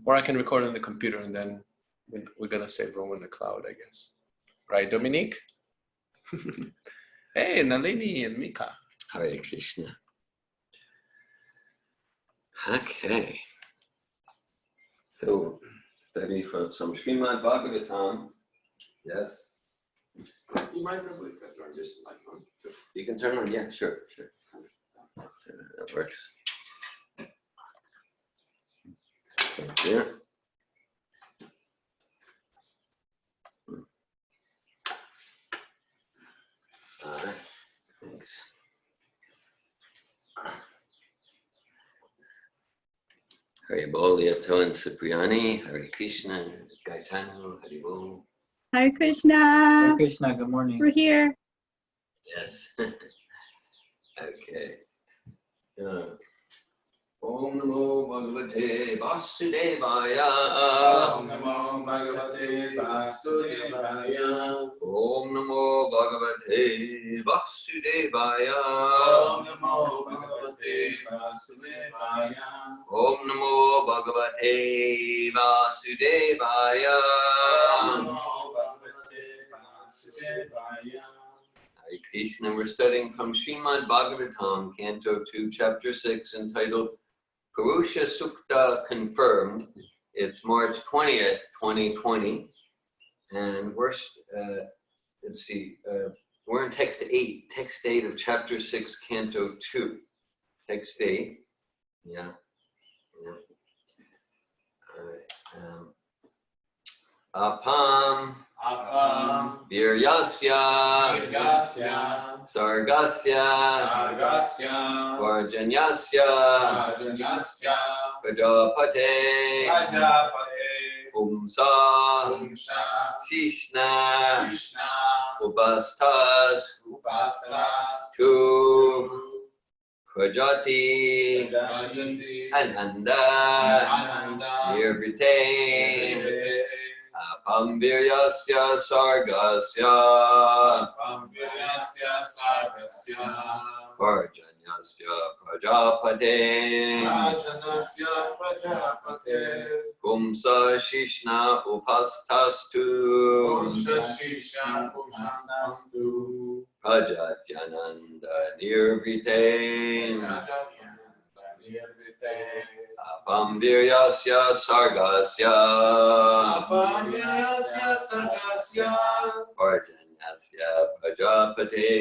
Or I can record on the computer and then we're going to save room in the cloud, I guess. Right, Dominique? Hey, Nalini and Mika. Hare Krishna. Okay. So, study for some Srimad Bhagavatam. Yes? You might be able to turn this light on. You can turn on, yeah, sure. That works. Thank you. All right, thanks. Hare Bol, Yato and Cipriani, Hare Krishna, Gaetano, Hare Bol. Hare Krishna. Hare Krishna, good morning. We're here. Yes. Okay. Om Namo Bhagavate Vasudevaya. Om Namo Bhagavate Vasudevaya. Om Namo Bhagavate Vasudevaya. Om Namo Bhagavate Vasudevaya. Om Namo Bhagavate Vasudevaya. Om Namo Bhagavate Vasudevaya. Hare Krishna, we're studying from Srimad Bhagavatam, Canto 2, Chapter 6, entitled Purusha Sukta Confirmed. It's March 20th, 2020, and we're in text 8 of Chapter 6, Canto 2. Text 8, yeah. All right. Apam Viryasya Virgasya Sargasya Varjanyasya Prajapate Pumsa Shishna Upastas Tu Prajati Ananda Nirvite Apamviryasya Sargasya Varjanyasya Prajapate Pumsa Shishna Upastastu Prajatyananda Nirvite Apamviryasya Sargasya Varjanyasya Prajapate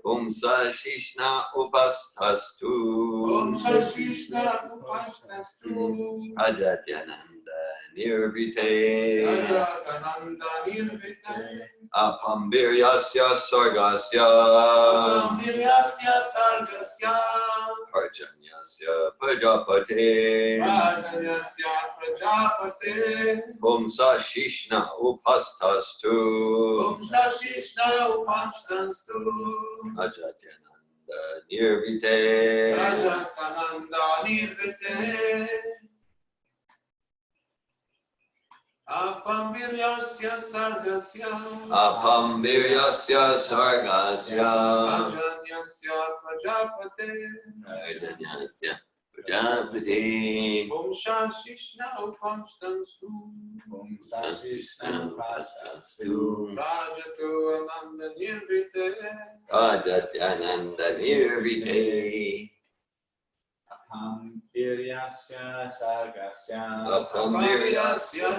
Pumsa Shishna Upastastu Prajatyananda Nirvite Apamviryasya Sargasya Varjanyasya Prajapate Pumsa Shishna Upastastu Prajatyananda Nirvite Apamviryasya Sargasya Varjanyasya Prajapate Pumsa Shishna Upastastu Rajatu Ananda Nirvite Prajatyananda Nirvite Apamviryasya Sargasya Varjanyasya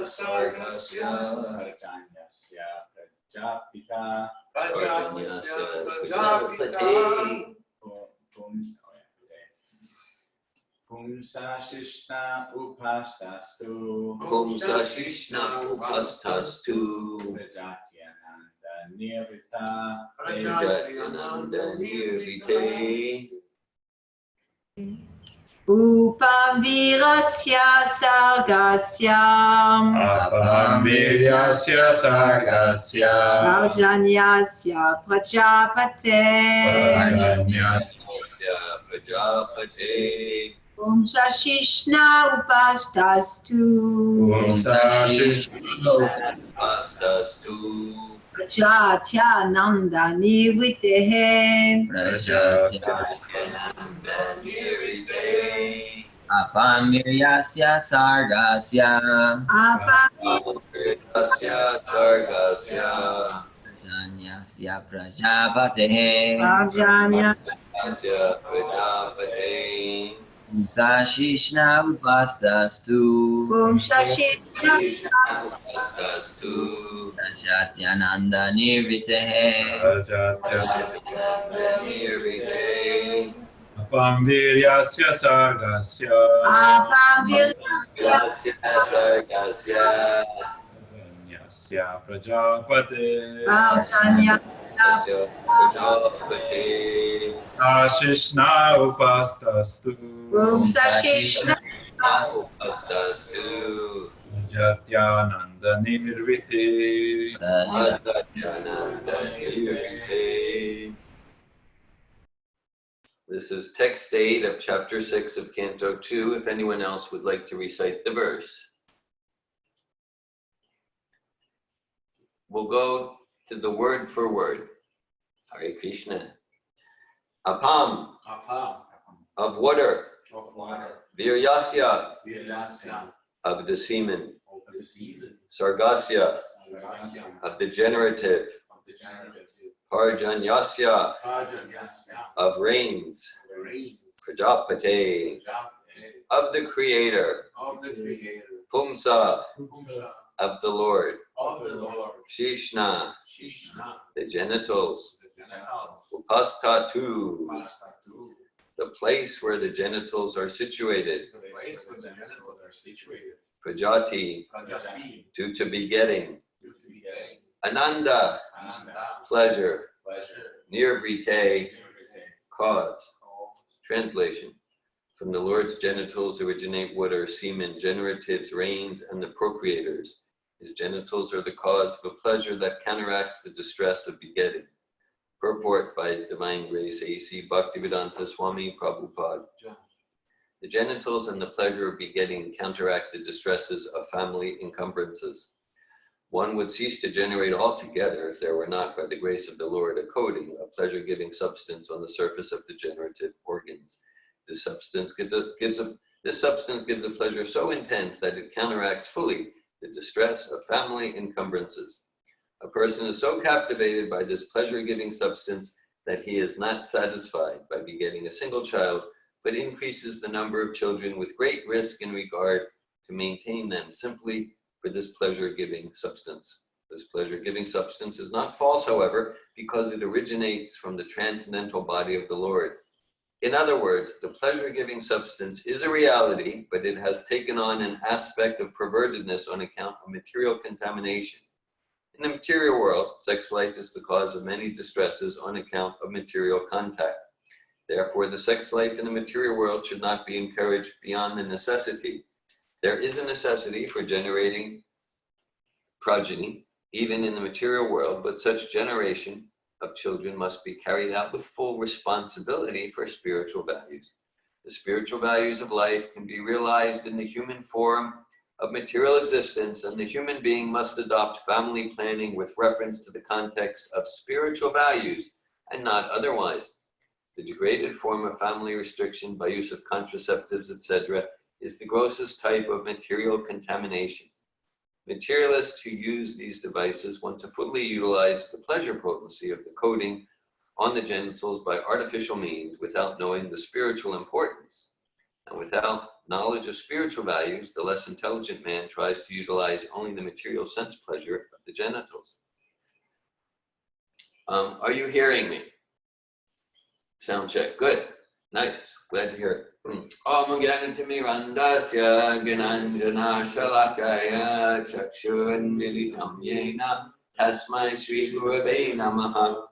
Prajapate Pumsa Shishna Upastastu Prajatyananda Nirvite Upamvirasya Sargasya Varjanyasya Prajapate Pumsa Shishna Upastastu Prajatyananda Nirvite Apamiryasya sargasya Apamritasya sargasya Janyasya prajapatehe Bhajanya asya prajapate Musashishna upastastu Om Shashishna Astastu Rajatyananda nirvitehe nirvite Apamviryasya sargasya Apamviryasya Yasya sargasya Janyasya prajapate Bhajanya asya prajapate Ashishna upastastu Om Shashishna Astastu Jatyananda nirvite Advajananda nirvite. This is text 8 of chapter 6 of Canto 2. If anyone else would like to recite the verse. We'll go to the word for word. Hare Krishna. Apam, of water. Of water. Viryasya, Viryasya. of the semen. Of the seed. Sargasya, Sargasya. of the generative. Of the generative. Parjanyasya, Prajanyasya. of rains. The rains. Prajapate, Prajapate. of the creator. Of the creator. Pumsa, Pumsa. of the Lord. Of the Lord. Shishna, Shishna. the genitals. The genitals. Upastatu, Pastatu. the place where the genitals are situated. The place where the genitals are situated. Prajati, Prajati. due to begetting. Due to begetting. Ananda, Ananda. pleasure. Pleasure. Nirvrite, Everything. cause. Translation. From the Lord's genitals originate water, semen, generatives, rains, and the procreators. His genitals are the cause of a pleasure that counteracts the distress of begetting. Purport by His Divine Grace, A.C. Bhaktivedanta Swami Prabhupada. The genitals and the pleasure of begetting counteract the distresses of family encumbrances. One would cease to generate altogether if there were not, by the grace of the Lord, a coating, a pleasure-giving substance on the surface of the generative organs. This substance gives a pleasure so intense that it counteracts fully the distress of family encumbrances. A person is so captivated by this pleasure-giving substance that he is not satisfied by begetting a single child, but increases the number of children with great risk in regard to maintain them simply for this pleasure-giving substance. This pleasure-giving substance is not false, however, because it originates from the transcendental body of the Lord. In other words, the pleasure-giving substance is a reality, but it has taken on an aspect of pervertedness on account of material contamination. In the material world, sex life is the cause of many distresses on account of material contact. Therefore, the sex life in the material world should not be encouraged beyond the necessity. There is a necessity for generating progeny, even in the material world, but such generation of children must be carried out with full responsibility for spiritual values. The spiritual values of life can be realized in the human form of material existence, and the human being must adopt family planning with reference to the context of spiritual values and not otherwise. The degraded form of family restriction by use of contraceptives, etc., is the grossest type of material contamination. Materialists who use these devices want to fully utilize the pleasure potency of the coating on the genitals by artificial means without knowing the spiritual importance. And without knowledge of spiritual values, the less intelligent man tries to utilize only the material sense pleasure of the genitals. Are you hearing me? Sound check. Good. Nice. Glad to hear it. Om Gyanatimirandasya Gyananjana Shalakaya Chakshurandilitam Yena Tasmai Shri Gurave Namaha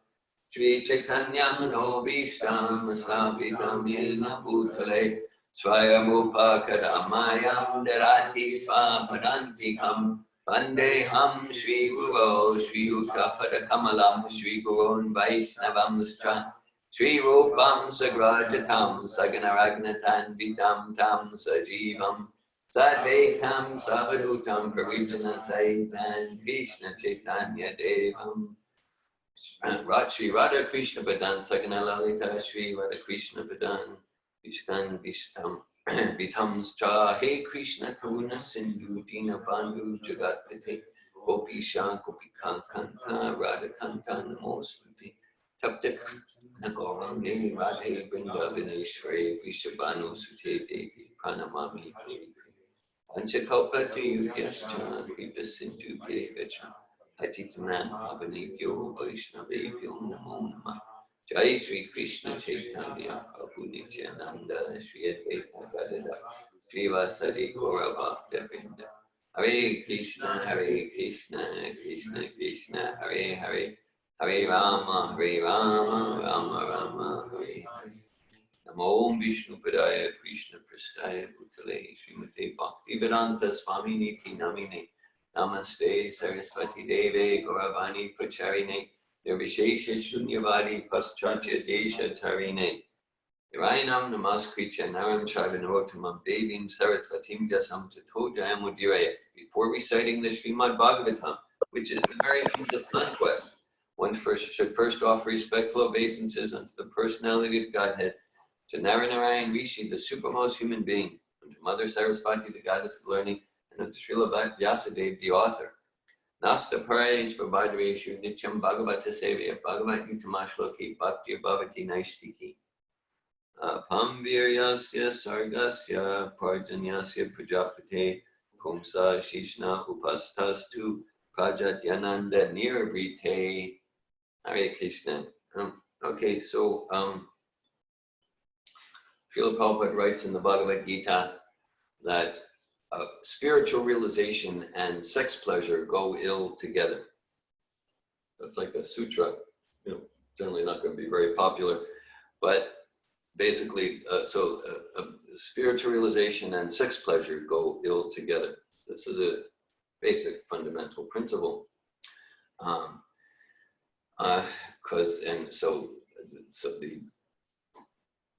Shri Chaitanya Manobishtam Slapitam Yena Bhutale Swayamupakadamayam Darati Swapadantikam Vandeham Shri Guru Shri Uttapadakamalam Shri Gurun Vaisnavamscha Shri Rupam Sagrajatam Saganaragnatan Vitam Tam Sajivam Sadvaitam Savadutam Parijana Saitan Krishna Chaitanya Devam Shri Radha Krishna Padan Sagana Lalita Shri Radha Krishna Padan Vishkan Vishtam Vitams cha He Krishna Karuna Sindhu Dina Bandhu Jagatpate Gopisha Gopika Kanta Radha Kanta Namosvati Taptak Nagorange Radhe Vrindavaneshwari Vishabhanu Sute Devi Pranamami Hari Panchakalpati Yudhyascha Kripa Sindhu Devacha Atitana Avanibhyo Vaishnavebhyo Namo Namah Jai Shri Krishna Chaitanya Prabhu Nityananda Shri Advaita Gadada Srivasadi Gaura Bhakta Vrinda Hare Krishna Krishna Krishna Hare Hare Hare Rama Rama Rama Hare Hare Namo Om Vishnu Padaya Krishna Prastaya Bhutale Srimate Bhaktivedanta Swami Niti Namine Namaste Saraswati Deve Gauravani Pacharine Nirvishesha Shunyavadi Paschatya Desha Tarine Nirayanam Namaskritya Naram Charvinotamam Devim Sarasvatim Dasam Tato Jayamudiraya. Before reciting the Srimad Bhagavatam, which is the very end of conquest, one should first offer respectful obeisances unto the personality of Godhead, to Narayana Rishi, the supermost human being, unto Mother Saraswati, the goddess of learning, and unto Srila Vyasadeva, the author. Nasta Paresh Vabhadreshu Nityam Bhagavata Sevya Bhagavat Yutamashloki Bhakti Bhavati Naistiki Pamviryasya Sargasya Parjanyasya Prajapate Kumsa Shishna Upastastu Prajatyananda Niravrite. Hare Krishna. Okay, so Srila Prabhupada writes in the Bhagavad Gita that spiritual realization and sex pleasure go ill together. That's like a sutra, generally not going to be very popular, but basically, spiritual realization and sex pleasure go ill together. This is a basic fundamental principle.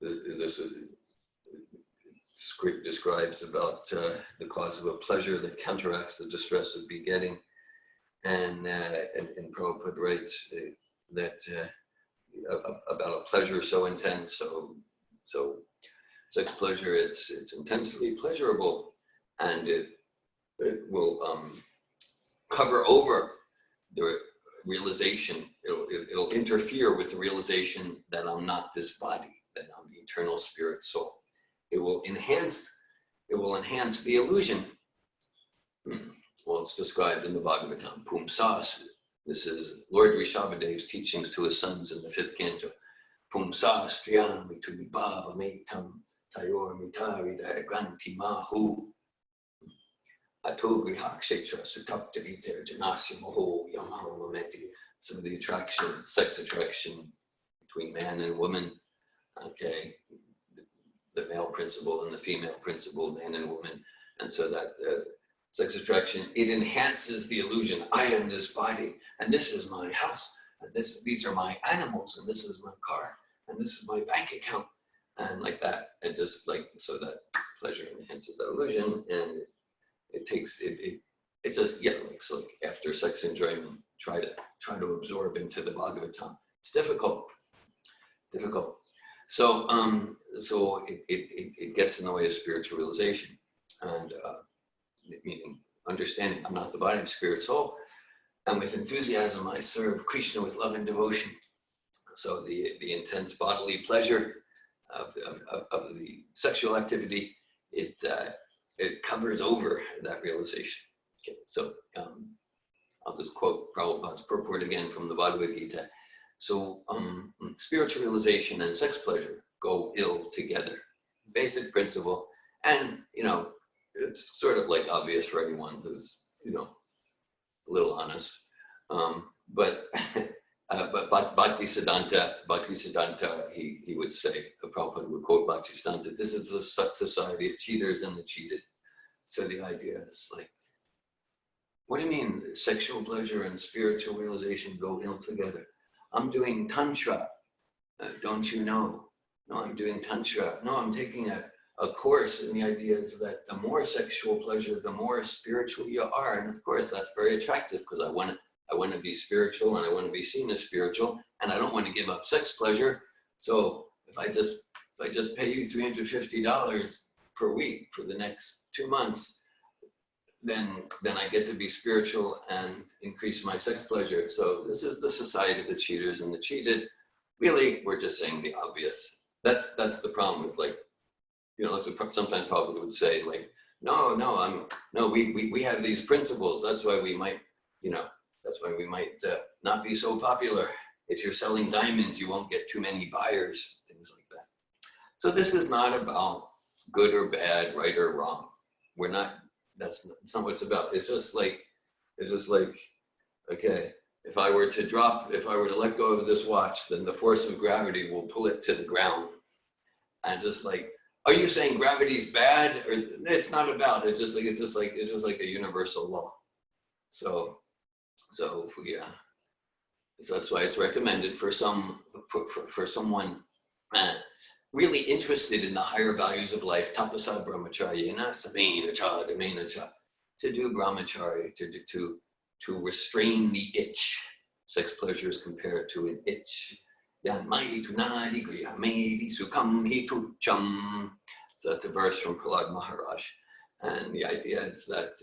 This script describes about the cause of a pleasure that counteracts the distress of begetting, and Prabhupada writes that about a pleasure so intense, so sex pleasure, it's intensely pleasurable, and it will cover over the realization. It'll interfere with the realization that I'm not this body, that I'm the eternal spirit soul. It will enhance the illusion. Well, it's described in the Bhagavatam. Pumsas. This is Lord Rishabhadev's teachings to his sons in the 5th canto. Pumsas striyam vitulibhava metam tayor mitari dayagranti mahu ato grihakshetra sutaptaviter janasya moho yamaho mameti. Some of the attraction, sex attraction between man and woman. Okay, the male principle and the female principle, man and woman, and so that sex attraction, it enhances the illusion. I am this body, and this is my house, and these are my animals, and this is my car, and this is my bank account, and like that, and just like so that pleasure enhances that illusion, and it takes it just like after sex enjoyment, try to absorb into the Bhagavatam. It's difficult. So it gets in the way of spiritual realization, and meaning understanding I'm not the body, I'm spirit soul, and with enthusiasm I serve Krishna with love and devotion. So the intense bodily pleasure of the sexual activity, it covers over that realization. Okay, so I'll just quote Prabhupada's purport again from the Bhagavad Gita. So spiritual realization and sex pleasure go ill together. Basic principle, and it's sort of like obvious for anyone who's a little honest. But Bhaktisiddhanta, he would say, Prabhupada would quote Bhaktisiddhanta, this is the society of cheaters and the cheated. So the idea is like, what do you mean sexual pleasure and spiritual realization go ill together? I'm doing Tantra, don't you know? No, I'm doing Tantra. No, I'm taking a course, and the idea is that the more sexual pleasure, the more spiritual you are. And of course, that's very attractive because I want to be spiritual, and I want to be seen as spiritual, and I don't want to give up sex pleasure. So if I just pay you $350, per week for the next 2 months, then I get to be spiritual and increase my sex pleasure. So this is the society of the cheaters and the cheated. Really, we're just saying the obvious. That's the problem with, like, you know, sometimes probably would say, like, no, we have these principles. That's why we might, you know, not be so popular. If you're selling diamonds, you won't get too many buyers, things like that. So this is not about good or bad, right or wrong. That's not what it's about. It's just like, okay, if I were to let go of this watch, then the force of gravity will pull it to the ground. And just like, are you saying gravity's bad? Or it's not about, it's just like a universal law. So if we, so that's why it's recommended for someone really interested in the higher values of life, tapasa brahmacharya, to do brahmachari, to restrain the itch. Sex pleasure is compared to an itch. So that's a verse from Prahlad Maharaj. And the idea is that,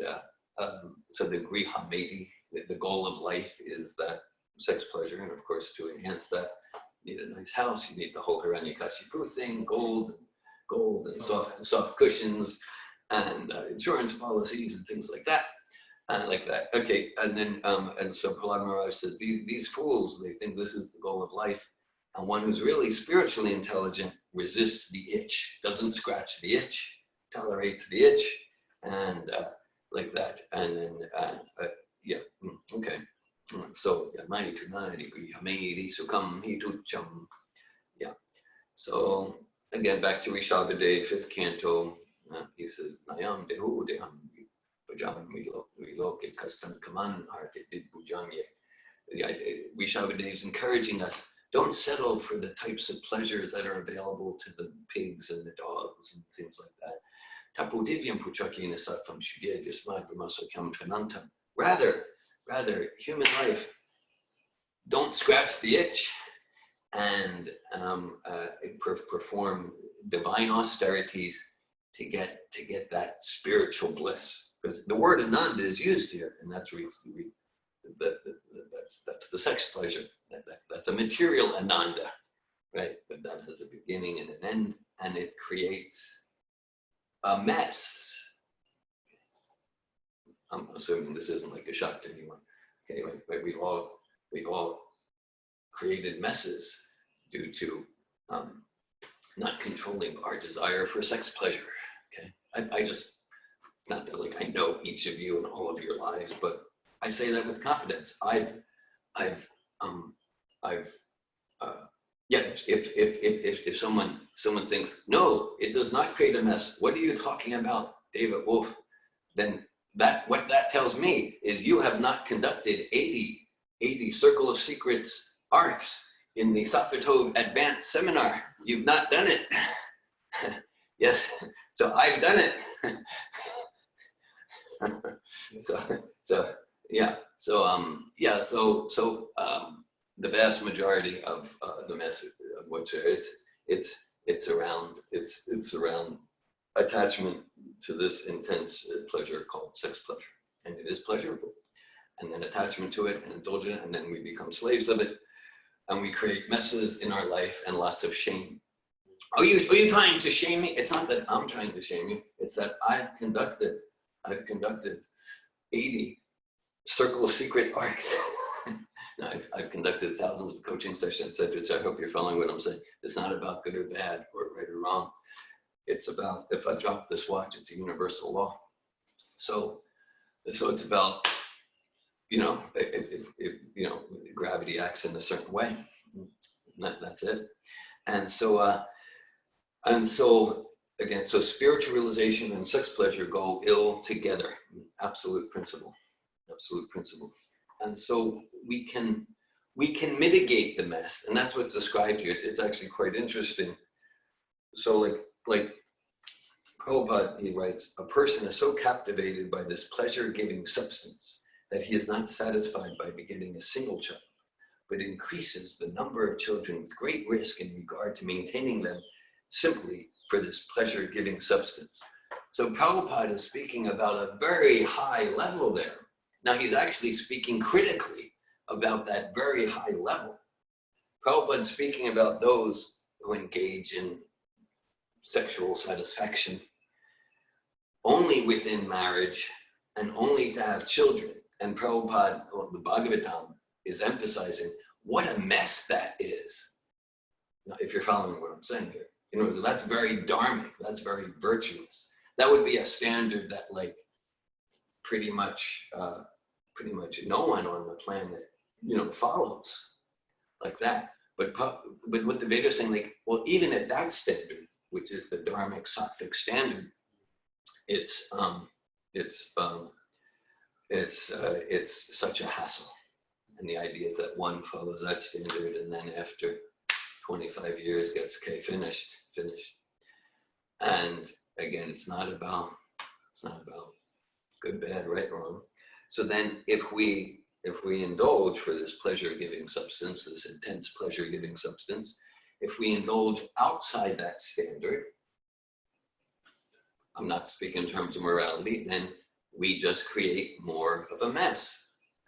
so the griha meti, the goal of life is that sex pleasure. And of course, to enhance that, you need a nice house. You need the whole Hiranyakashipu thing, gold and soft cushions and insurance policies and things like that. Okay, and then, and so Prahlad Maharaj says, these fools, they think this is the goal of life. And one who's really spiritually intelligent resists the itch, doesn't scratch the itch, tolerates the itch, and like that. And then, yeah, okay. So, yeah. So, again, back to Rishabhadeva, 5th canto. He says, Nayam dehu deham bhajam viloke kastam kaman arte did bhujamye. Rishabhadeva is encouraging us, don't settle for the types of pleasures that are available to the pigs and the dogs and things like that. Tapu divyam puchakina sattvam shujya jasmad brahmasakyam tvanantam. Rather, human life, don't scratch the itch and perform divine austerities to get that spiritual bliss. Because the word ananda is used here, and that's the sex pleasure. That's a material ananda, right? But that has a beginning and an end, and it creates a mess. I'm assuming this isn't like a shock to anyone. Okay, right? We've all created messes due to not controlling our desire for sex pleasure. Okay, I just, not that like I know each of you and all of your lives, but I say that with confidence. If someone thinks, no, it does not create a mess. What are you talking about, David Wolf? Then what that tells me is you have not conducted 80 Circle of Secrets arcs in the Safatov Advanced Seminar. You've not done it. Yes, so I've done it. The vast majority of the message of what's here, it's around attachment to this intense pleasure called sex pleasure, and it is pleasurable, and then attachment to it and indulgent, and then we become slaves of it, and we create messes in our life and lots of shame. Are you trying to shame me? It's not that I'm trying to shame you. It's that I've conducted 80 Circle of Secret arcs. I've conducted thousands of coaching sessions, etc. So I hope you're following what I'm saying. It's not about good or bad or right or wrong. It's about, if I drop this watch, it's a universal law. So it's about, if gravity acts in a certain way. That's it. And so again, so spiritual realization and sex pleasure go ill together. Absolute principle. And so we can mitigate the mess, and that's what's described here. It's actually quite interesting. So like Prabhupada, he writes, a person is so captivated by this pleasure-giving substance that he is not satisfied by begetting a single child, but increases the number of children with great risk in regard to maintaining them simply for this pleasure-giving substance. So Prabhupada is speaking about a very high level there. Now he's actually speaking critically about that very high level. Prabhupada is speaking about those who engage in sexual satisfaction only within marriage and only to have children. And Prabhupada, well, the Bhagavatam is emphasizing what a mess that is. Now, if you're following what I'm saying here, in other words, that's very dharmic, that's very virtuous. That would be a standard that like pretty much no one on the planet, follows like that. But what the Vedas saying, like, well, even at that standard, which is the dharmic sattvic standard, it's such a hassle. And the idea that one follows that standard and then after 25 years gets, okay, finished. And again, it's not about good, bad, right, wrong. So then if we indulge for this pleasure-giving substance, this intense pleasure-giving substance, if we indulge outside that standard, I'm not speaking in terms of morality, then we just create more of a mess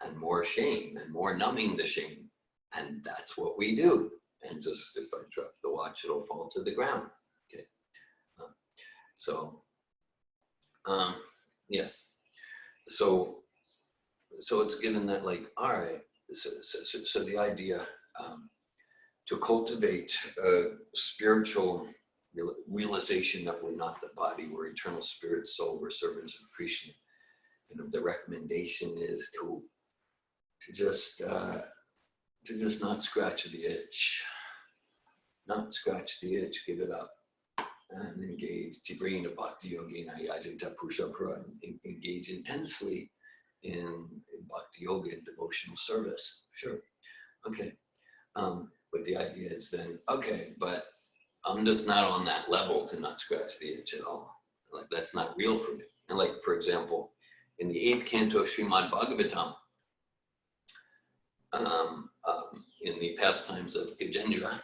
and more shame and more numbing the shame. And that's what we do. And just, if I drop the watch, it'll fall to the ground. Okay. Yes. So it's given that, like, all right, so the idea to cultivate a spiritual realization that we're not the body, we're eternal spirit, soul, we're servants of Krishna. And the recommendation is to just not scratch the itch. Not scratch the itch, give it up. And engage, Tivrina Bhakti Yogena Yajita Pushapura, engage intensely in Bhakti Yoga and devotional service. Sure. Okay. But the idea is then, okay, but I'm just not on that level to not scratch the itch at all. Like, that's not real for me. And like, for example, in the 8th canto of Srimad Bhagavatam, in the pastimes of Gajendra,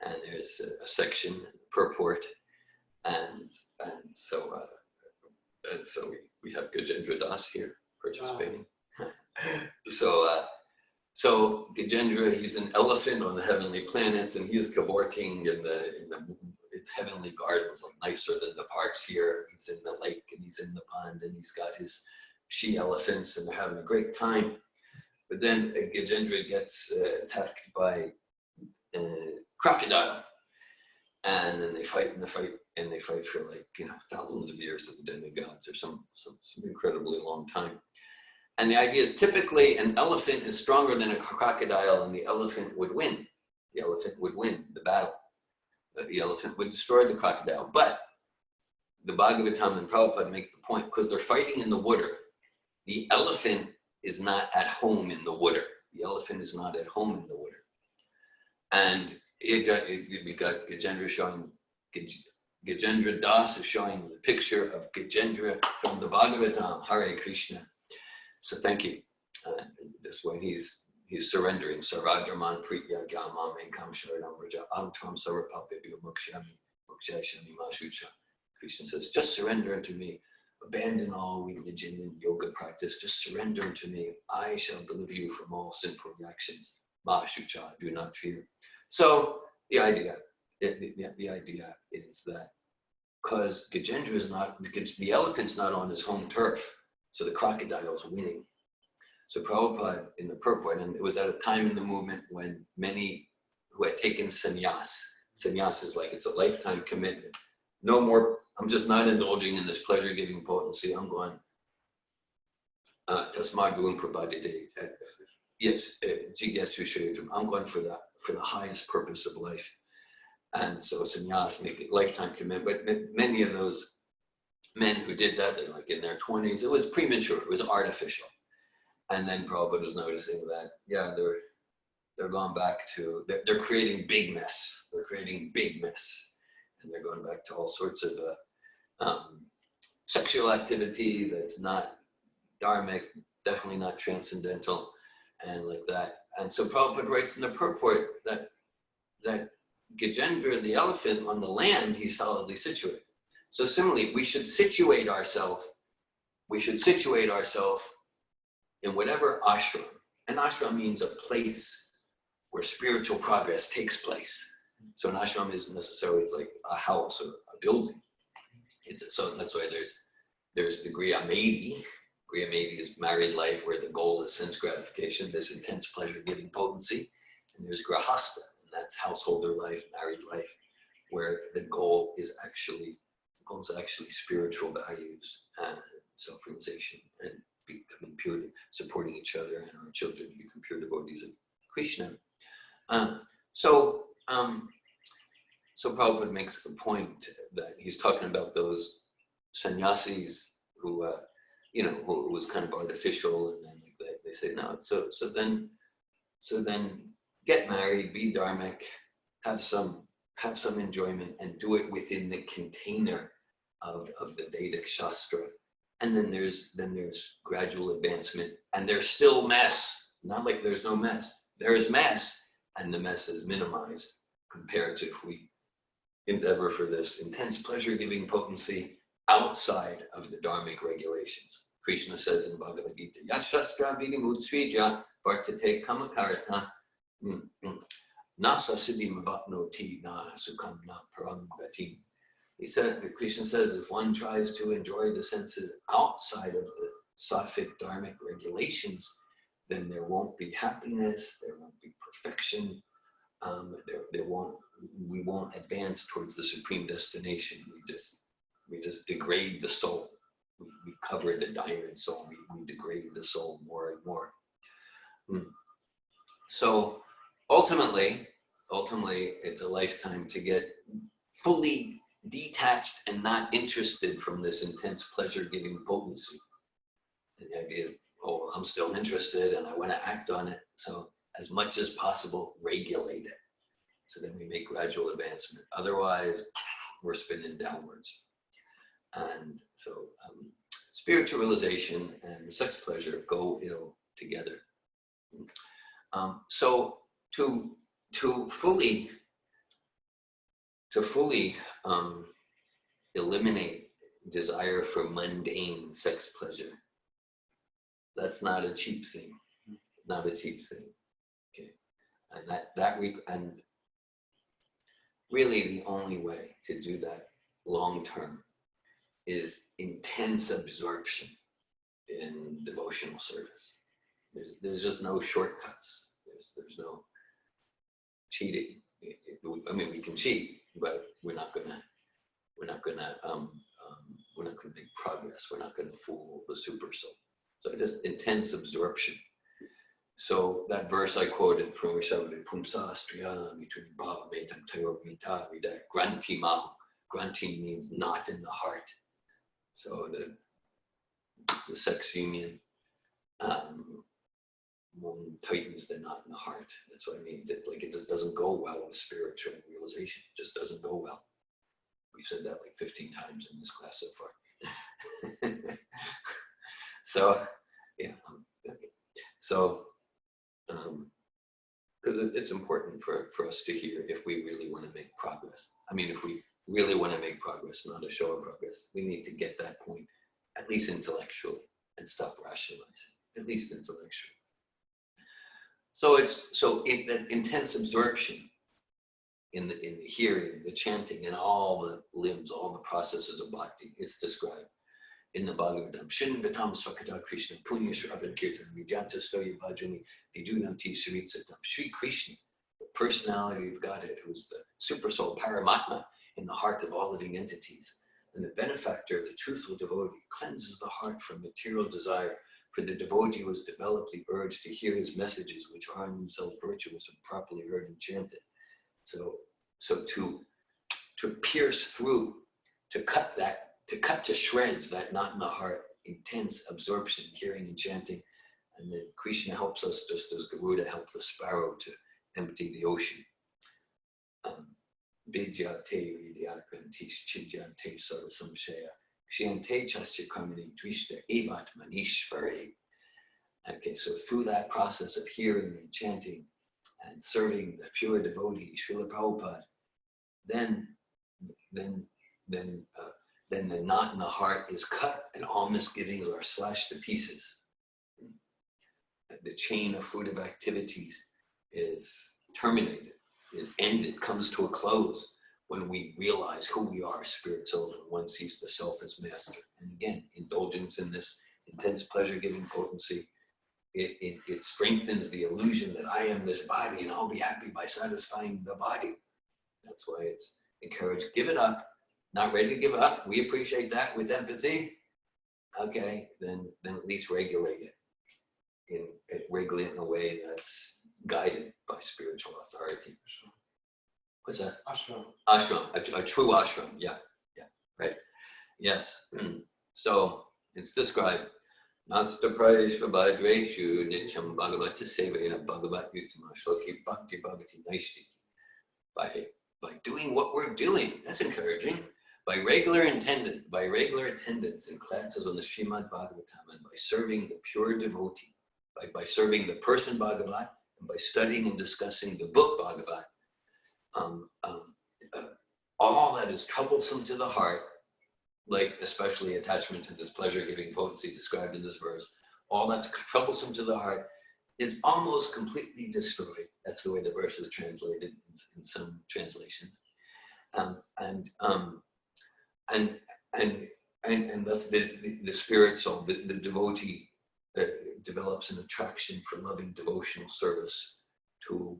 and there's a section, purport, and so we have Gajendra Das here participating. Wow. So Gajendra, he's an elephant on the heavenly planets, and he's cavorting in its heavenly gardens, like nicer than the parks here. He's in the lake and he's in the pond and he's got his she elephants and they're having a great time. But then Gajendra gets attacked by crocodile, and then they fight for like thousands of years of the demigods, or some incredibly long time. And the idea is typically an elephant is stronger than a crocodile, and the elephant would win. The elephant would win the battle. The elephant would destroy the crocodile. But the Bhagavatam and Prabhupada make the point, because they're fighting in the water. The elephant is not at home in the water. The elephant is not at home in the water. And we got Gajendra showing, Gajendra Das is showing the picture of Gajendra from the Bhagavatam, Hare Krishna. So thank you. This way he's surrendering. Sarvadraman Pritya Gyamam Enkam Sharanam Raja Antam Sarapapibhyo Mokshami Mokshashami Mashucha. Krishna says, just surrender unto me. Abandon all religion and yoga practice. Just surrender unto me. I shall deliver you from all sinful reactions. Mashucha, do not fear. So the idea is that because Gajendra is not, the elephant's not on his home turf, so the crocodile's winning. So Prabhupada in the purport, and it was at a time in the movement when many who had taken sannyas is like, it's a lifetime commitment. No more, I'm just not indulging in this pleasure-giving potency. I'm going, tasmad gurun prabhadite. Yes, I'm going for the highest purpose of life. And so sannyas make it lifetime commitment. But many of those men who did that, they're like in their 20s, it was premature, it was artificial. And then Prabhupada was noticing that, yeah, they're going back to, they're creating big mess. They're creating big mess. And they're going back to all sorts of sexual activity that's not dharmic, definitely not transcendental, and like that. And so Prabhupada writes in the purport that Gajendra, the elephant, on the land, he's solidly situated. So similarly, we should situate ourselves in whatever ashram. An ashram means a place where spiritual progress takes place. So an ashram isn't necessarily like a house or a building. So that's why there's the Griya Medi. Griya Medi is married life where the goal is sense gratification, this intense pleasure-giving potency. And there's Grahasta, and that's householder life, married life, where the goal is actually spiritual values and self-realization and becoming pure, supporting each other and our children to become pure devotees of Krishna. So Prabhupada makes the point that he's talking about those sannyasis who, who was kind of artificial, and then they say no. So then get married, be dharmic, have some enjoyment, and do it within the container of the Vedic Shastra. And then there's gradual advancement, and there's still mess. Not like there's no mess. There is mess, and the mess is minimized compared to if we endeavor for this intense pleasure-giving potency outside of the dharmic regulations. Krishna says in Bhagavad Gita, Yashastra vidimutsrija vartate kamakarata nasa siddhim avatnoti na sukham na param gati. Krishna says, if one tries to enjoy the senses outside of the sattvic dharmic regulations, then there won't be happiness, there won't be perfection, we won't advance towards the supreme destination. We just degrade the soul. We cover the diamond soul. We degrade the soul more and more. So ultimately, it's a lifetime to get fully detached and not interested from this intense pleasure-giving potency. And the idea of, oh, I'm still interested and I want to act on it. So as much as possible, regulate it. So then we make gradual advancement. Otherwise, we're spinning downwards. And so spiritual realization and sex pleasure go ill together. So to fully eliminate desire for mundane sex pleasure, that's not a cheap thing. Not a cheap thing. Okay, and really the only way to do that long term is intense absorption in devotional service. There's just no shortcuts. There's no cheating. I mean, we can cheat, but we're not gonna make progress. We're not gonna fool the super soul. So just intense absorption. So that verse I quoted from Rishabhade Pumsa Striya between Bhava Metam Tayo Mita Vida Granti Mahu. Granti means knot in the heart. So the sex union tightens the knot in the heart. That's what I mean. Like it just doesn't go well with spiritual realization. It just doesn't go well. We've said that like 15 times in this class so far. So yeah. So because it's important for us to hear if we really want to make progress. I mean, if we really want to make progress, not a show of progress, we need to get that point, at least intellectually, and stop rationalizing, at least intellectually. So in that intense absorption in the hearing, the chanting, and all the limbs, all the processes of bhakti, it's described in the Bhagavatam. Shinvatam Swakata Krishna Punya Shravan Kirtan Vidyanta Stoya Bhajani Vidunamti Saritsatam. Sri Krishna, the personality of Godhead, who is the super soul Paramatma in the heart of all living entities, and the benefactor of the truthful devotee, cleanses the heart from material desire. For the devotee who has developed the urge to hear his messages, which are in themselves virtuous and properly heard and chanted. So to pierce through, to cut to shreds that knot in the heart, intense absorption, hearing and chanting, and then Krishna helps us just as Garuda helped the sparrow to empty the ocean. Vidyate vidyakrantish chijante sarvasamshaya kshyante chasya karmani drishta evat manishvare. Okay, so through that process of hearing and chanting and serving the pure devotee, Srila Prabhupada then the knot in the heart is cut and all misgivings are slashed to pieces. The chain of fruitive activities is terminated, is ended, comes to a close when we realize who we are, spirit, soul, and one sees the self as master. And again, indulgence in this intense pleasure-giving potency, it strengthens the illusion that I am this body and I'll be happy by satisfying the body. That's why it's encouraged. Give it up. Not ready to give up. We appreciate that with empathy. Okay, then at least regulate it. Regulate it in a way that's guided by spiritual authority. What's that? Ashram. Ashram, a true ashram. Yeah, right. Yes. So it's described. Nasta Prayeshva Bhadreshu Nityam Bhagavata Sevaya Bhagavat Yutama Shloki Bhakti Bhagavati Naishti. By doing what we're doing, that's encouraging. By regular attendance in classes on the Srimad Bhagavatam, and by serving the pure devotee, by serving the person Bhagavat, and by studying and discussing the book Bhagavat, all that is troublesome to the heart, like especially attachment to this pleasure-giving potency described in this verse, all that's troublesome to the heart is almost completely destroyed. That's the way the verse is translated in some translations. And thus the spirit soul, the devotee develops an attraction for loving devotional service to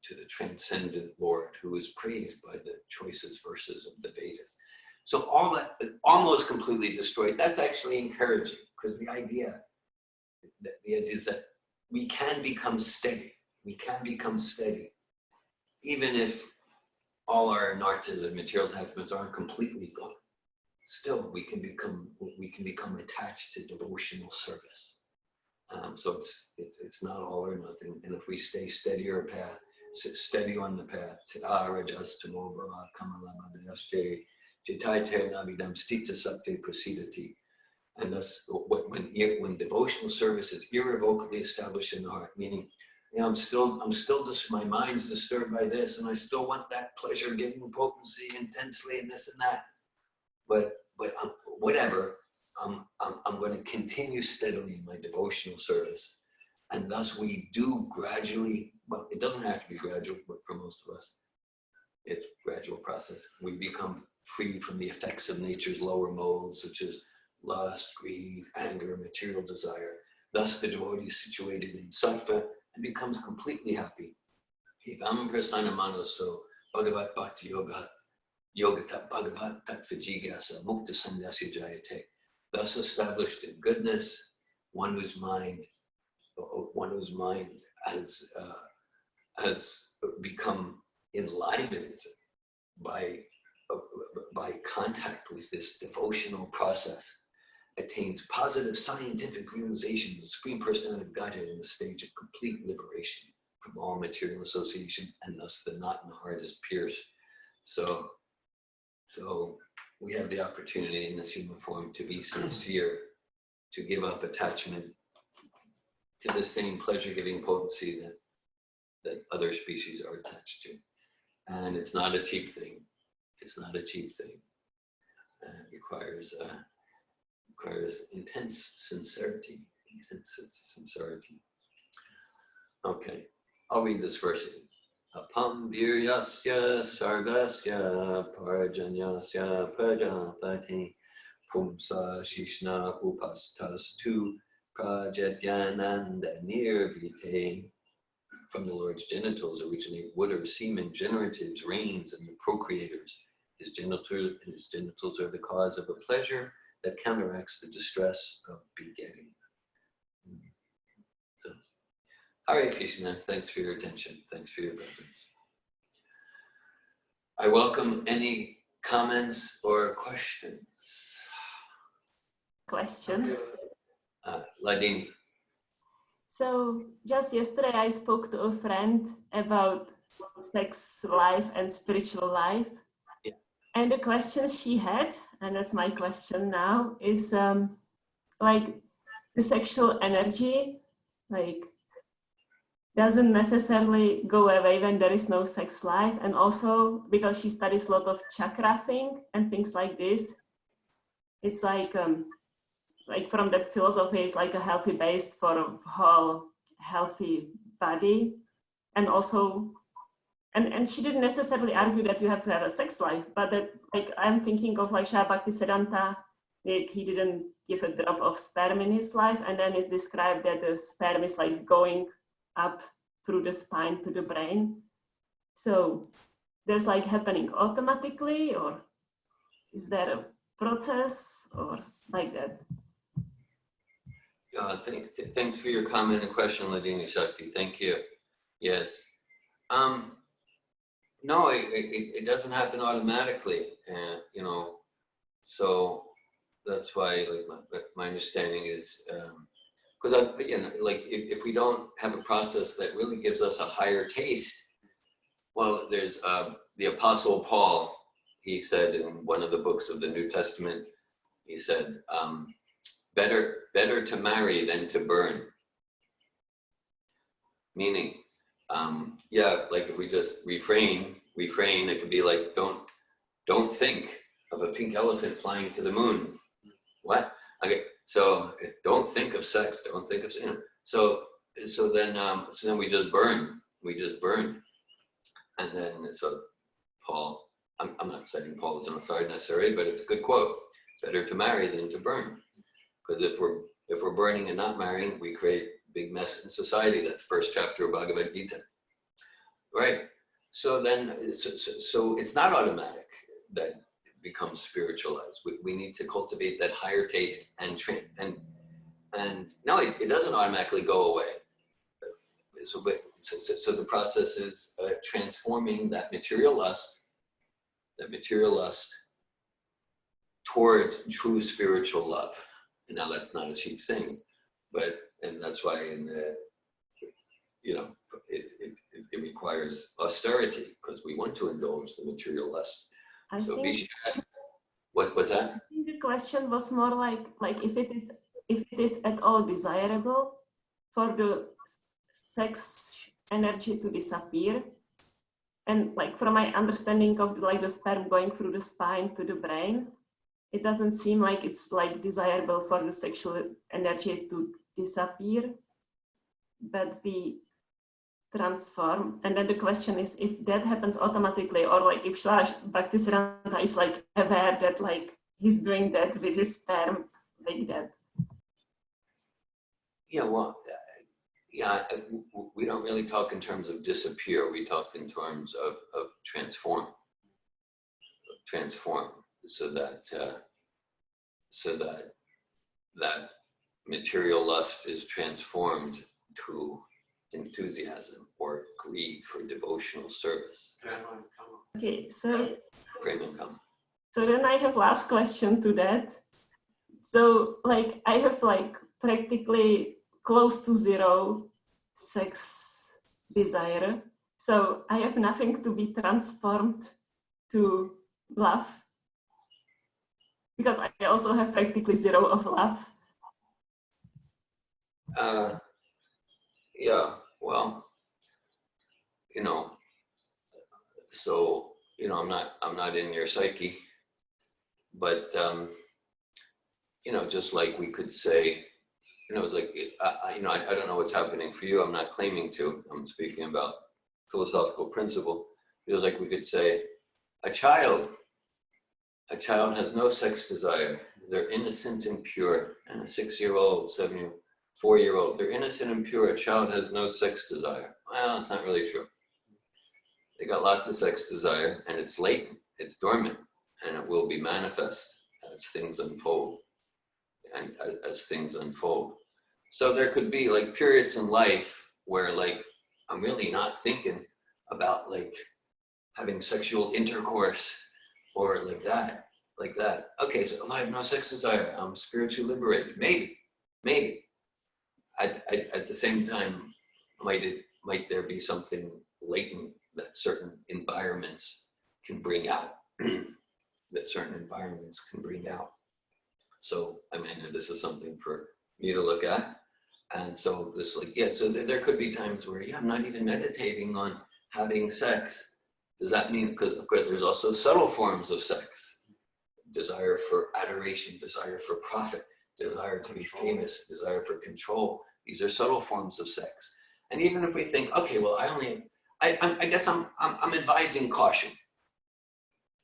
the transcendent Lord, who is praised by the choicest verses of the Vedas. So all that almost completely destroyed, that's actually encouraging, because the idea is that we can become steady. We can become steady, even if all our nartas and material attachments aren't completely gone. Still, we can become attached to devotional service. So it's not all or nothing. And if we stay steady on the path, Tada Rajas Tamo Bhava Kamalabhadayasche Jitai Ter Navidam Stita Sattve Prasidati. And thus, when devotional service is irrevocably established in the heart, meaning, I'm still just, my mind's disturbed by this, and I still want that pleasure-giving potency intensely, and this and that. But whatever, I'm going to continue steadily in my devotional service, and thus we do gradually. Well, it doesn't have to be gradual, but for most of us, it's a gradual process. We become free from the effects of nature's lower modes, such as lust, greed, anger, material desire. Thus, the devotee is situated in sattva and becomes completely happy. Evam prasana manaso bhagavat bhakti yogata bhagavat tattva jigasa mukta sanyasya jayate. Thus established in goodness, one whose mind has become enlivened by contact with this devotional process, attains positive scientific realization of the Supreme Personality of Godhead in the stage of complete liberation from all material association, and thus the knot in the heart is pierced. So we have the opportunity in this human form to be sincere, to give up attachment to the same pleasure-giving potency that other species are attached to. And it's not a cheap thing. It's not a cheap thing. It requires intense sincerity. Okay, I'll read this verse again. Apam viryasya sargasya parjanyasya prajapati pumsa shishna upastastu prajetyananda nirvite. From the Lord's genitals originate water, semen, generatives, rains, and the procreators. His genitals are the cause of a pleasure that counteracts the distress of begetting. So, Hare Krishna, thanks for your attention. Thanks for your presence. I welcome any comments or questions. Question. Ladini. So just yesterday I spoke to a friend about sex life and spiritual life. Yeah. And the question she had, and that's my question now, is like the sexual energy, like doesn't necessarily go away when there is no sex life. And also because she studies a lot of chakra thing and things like this, it's like from that philosophy, it's like a healthy base for a whole healthy body. And also, and she didn't necessarily argue that you have to have a sex life, but that, like, I'm thinking of like Shri Bhaktisiddhanta, he didn't give a drop of sperm in his life, and then it's described that the sperm is like going up through the spine to the brain. So there's like happening automatically, or is there a process or like that? Thanks for your comment and question, Ladini Shakti. Thank you. Yes. No, it doesn't happen automatically, and you know, so that's why, like, my understanding is, because you know, like, if we don't have a process that really gives us a higher taste, well, there's the Apostle Paul. He said in one of the books of the New Testament, he said, better to marry than to burn. Meaning, yeah, like if we just refrain, it could be like, don't think of a pink elephant flying to the moon. What? Okay, so don't think of sex, don't think of, you know, so then we just burn. And then, so Paul, I'm not citing Paul as an authority necessarily, but it's a good quote. Better to marry than to burn. Because if we're burning and not marrying, we create a big mess in society. That's first chapter of Bhagavad Gita. Right? So then, so it's not automatic that it becomes spiritualized. We need to cultivate that higher taste and no, it doesn't automatically go away. So the process is transforming that material lust towards true spiritual love. And now that's not a cheap thing, and that's why in the, you know, it requires austerity, because we want to indulge the material lust. So what's that? I think the question was more like if it is at all desirable for the sex energy to disappear. And like from my understanding of like the sperm going through the spine to the brain, it doesn't seem like it's like desirable for the sexual energy to disappear, but be transformed. And then the question is if that happens automatically, or like if Shri Bhaktisiddhanta is like aware that like he's doing that with his sperm like that. Yeah, well, yeah, we don't really talk in terms of disappear. We talk in terms of transform, so that material lust is transformed to enthusiasm or greed for devotional service. Okay, so then I have last question to that. So like I have like practically close to zero sex desire. So I have nothing to be transformed to love, because I also have practically zero of love. Yeah, well, you know, so, you know, I'm not in your psyche, but, you know, just like we could say, you know, it's like, you know, I don't know what's happening for you. I'm not claiming to. I'm speaking about philosophical principle. Feels like we could say, a child has no sex desire. They're innocent and pure. And a 6-year-old, 4-year-old, they're innocent and pure. A child has no sex desire. Well, it's not really true. They got lots of sex desire, and it's latent, it's dormant, and it will be manifest as things unfold. And as things unfold. So there could be like periods in life where like, I'm really not thinking about like having sexual intercourse or like that. Okay, so I have no sex desire. I'm spiritually liberated. Maybe. At the same time, might there be something latent that certain environments can bring out? So, I mean, this is something for me to look at. And so this like, yeah, so there could be times where, yeah, I'm not even meditating on having sex. Does that mean, because of course there's also subtle forms of sex. Desire for adoration, desire for profit, desire to be famous, desire for control. These are subtle forms of sex. And even if we think, okay, well, I guess I'm advising caution.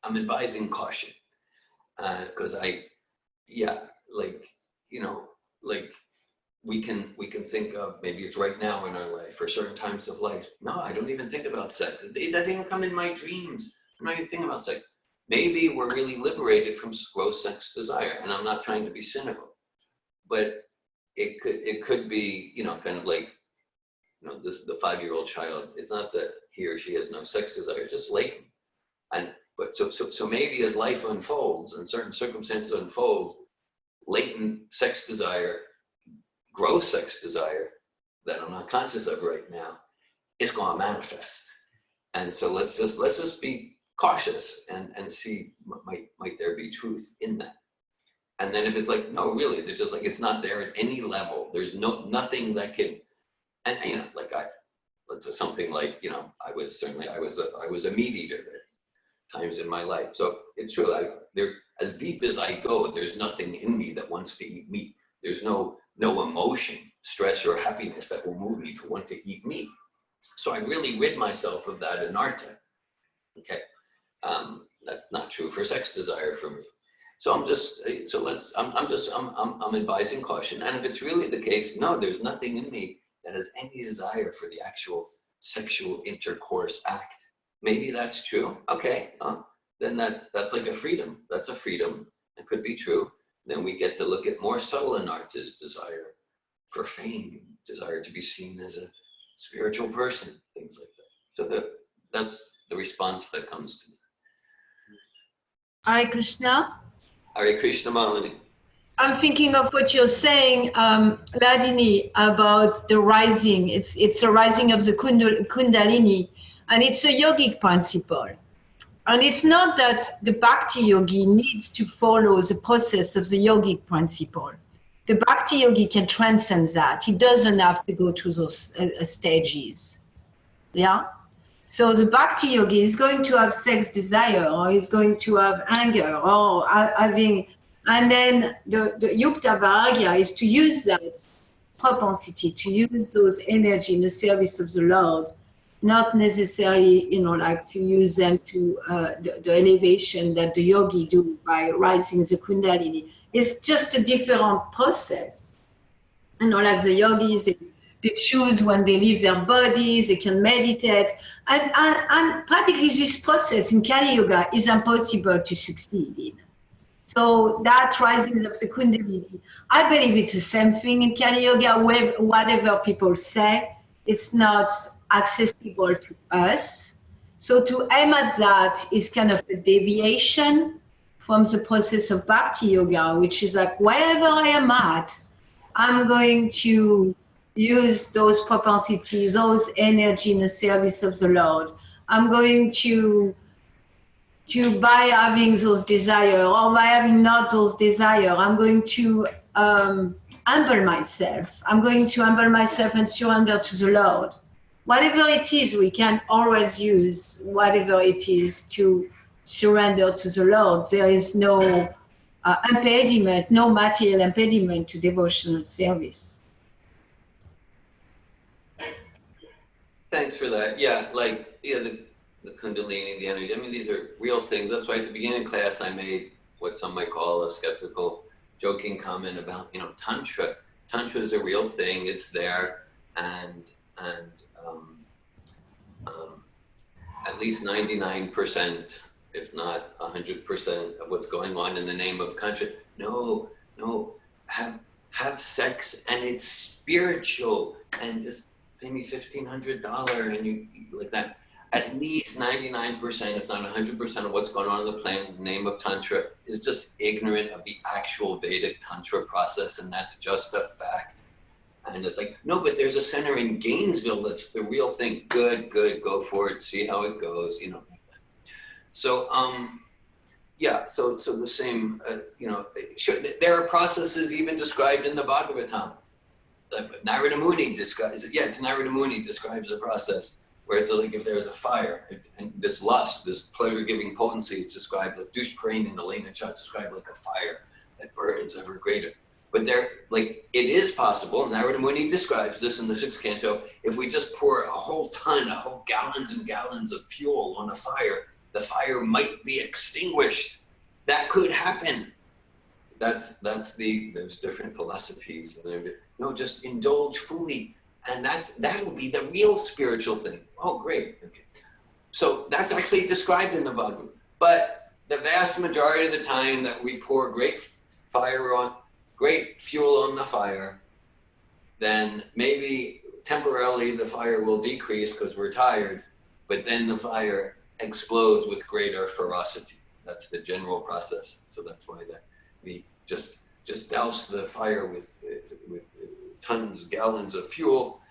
I'm advising caution. Because like, you know, like we can think of, maybe it's right now in our life or certain times of life. No, I don't even think about sex. It doesn't even come in my dreams. I'm not even thinking about sex. Maybe we're really liberated from gross sex desire. And I'm not trying to be cynical, but it could be, you know, kind of like, you know, the 5-year-old child. It's not that he or she has no sex desire, it's just latent. But so maybe as life unfolds and certain circumstances unfold, latent sex desire, gross sex desire that I'm not conscious of right now is going to manifest. And so let's just be cautious and see might there be truth in that. And then if it's like, no, really, they're just like, it's not there at any level. There's nothing that can, and you know, like let's say something like, you know, I was a meat eater at times in my life. So it's true, there's, as deep as I go, there's nothing in me that wants to eat meat. There's no emotion, stress or happiness that will move me to want to eat meat. So I really rid myself of that anarta. Okay, that's not true for sex desire for me. So I'm advising caution. And if it's really the case, no, there's nothing in me that has any desire for the actual sexual intercourse act. Maybe that's true. Okay, then that's like a freedom. That's a freedom. It could be true. Then we get to look at more subtle anartas, desire for fame, desire to be seen as a spiritual person, things like that. So that's the response that comes to me. Hare Krishna. Hare Krishna, Malini. I'm thinking of what you're saying, Ladini, about the rising. It's a rising of the Kundalini, and it's a yogic principle. And it's not that the Bhakti yogi needs to follow the process of the yogic principle. The Bhakti yogi can transcend that. He doesn't have to go through those stages. Yeah? So the Bhakti yogi is going to have sex desire, or he's going to have anger, or having, and then the Yukta Vairagya is to use that propensity, to use those energy in the service of the Lord, not necessarily, you know, like to use them to the elevation that the yogi do by rising the Kundalini. It's just a different process. You know, like the yogis, they choose when they leave their bodies, they can meditate. And practically this process in Kali Yoga is impossible to succeed in. So that rising of the Kundalini, I believe it's the same thing in Kali Yoga, whatever people say, it's not accessible to us. So to aim at that is kind of a deviation from the process of Bhakti Yoga, which is like, wherever I am at, I'm going to use those propensities, those energy in the service of the Lord. I'm going to by having those desire or by having not those desire, I'm going to humble myself. I'm going to humble myself and surrender to the Lord. Whatever it is, we can always use whatever it is to surrender to the Lord. There is no impediment, no material impediment to devotional service. Thanks for that. Yeah, like, yeah, the Kundalini, the energy, I mean, these are real things. That's why at the beginning of class, I made what some might call a skeptical, joking comment about, you know, Tantra. Tantra is a real thing. It's there. And at least 99%, if not 100% of what's going on in the name of Tantra. No, have sex and it's spiritual and just pay me $1,500 and you like that. At least 99%, if not 100% of what's going on the planet in the name of Tantra is just ignorant of the actual Vedic Tantra process, and that's just a fact. And it's like, no, but there's a center in Gainesville that's the real thing. Good, go for it, see how it goes, you know. So, yeah, so the same, you know, sure, there are processes even described in the Bhagavatam. Narada Muni describes it. Yeah, it's Narada Muni describes the process where it's like if there's a fire and this lust, this pleasure-giving potency, it's described like Dushprain and Elena Chat described like a fire that burns ever greater. But there, like, it is possible, Narada Muni describes this in the 6th canto, if we just pour a whole gallons and gallons of fuel on a fire, the fire might be extinguished. That could happen. There's different philosophies. And no, just indulge fully. And that'll be the real spiritual thing. Oh, great. Okay. So that's actually described in the Bhagavatam. But the vast majority of the time that we pour great fuel on the fire, then maybe temporarily the fire will decrease because we're tired, but then the fire explodes with greater ferocity. That's the general process. So that's why we just douse the fire with tons, gallons of fuel.